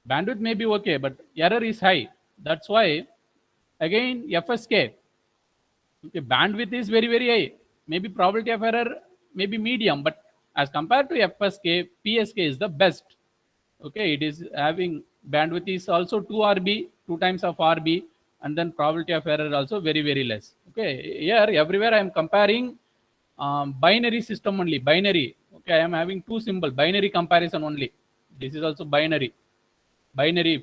Bandwidth may be okay, but error is high. That's why again FSK, okay, bandwidth is very high, maybe probability of error may be medium, but as compared to FSK, PSK is the best. Okay, it is having bandwidth is also 2 RB, 2 times of RB, and then probability of error also very less. Okay, here everywhere I am comparing binary system only, binary. Okay, I am having 2 symbol, binary comparison only. This is also binary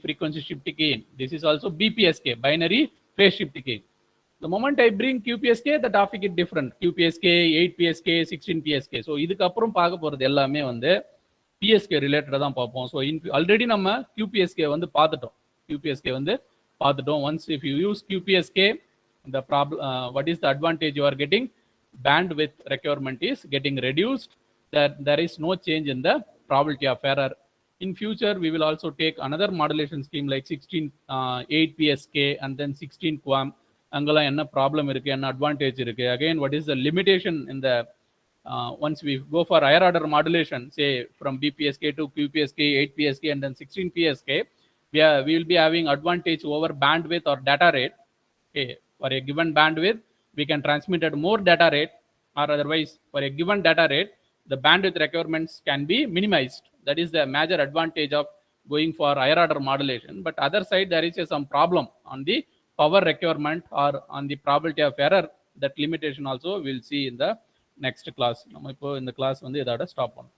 frequency shift gain. This is also BPSK, binary phase shift gain. The moment I bring QPSK, the topic is different. QPSK, 8PSK, 16PSK. So இதுக்கு அப்புறம் பார்க்க போறது எல்லாமே வந்து PSK ரிலேட்டடாக தான் பார்ப்போம். So already நம்ம QPSK வந்து பார்த்துட்டோம். QPSK வந்து பார்த்துட்டோம். Once if you use QPSK, the problem, what is the advantage you are getting? Bandwidth requirement is getting reduced. That there is no change in the probability of error. In future, we will also take another modulation scheme like 16 8 PSK and then 16 QAM. அங்கெல்லாம் என்ன problem இருக்கு, என்ன advantage இருக்கு, again what is the limitation in the once we go for higher order modulation, say from BPSK to QPSK, 8 PSK and then 16 PSK, we will be having advantage over bandwidth or data rate. Okay, for a given bandwidth we can transmit at more data rate, or otherwise for a given data rate the bandwidth requirements can be minimized. That is the major advantage of going for higher order modulation. But other side there is some problem on the power requirement or on the probability of error. That limitation also we'll see in the next class. நம்ம இப்போ இந்த class வந்து இதோட stop பண்ணோம்.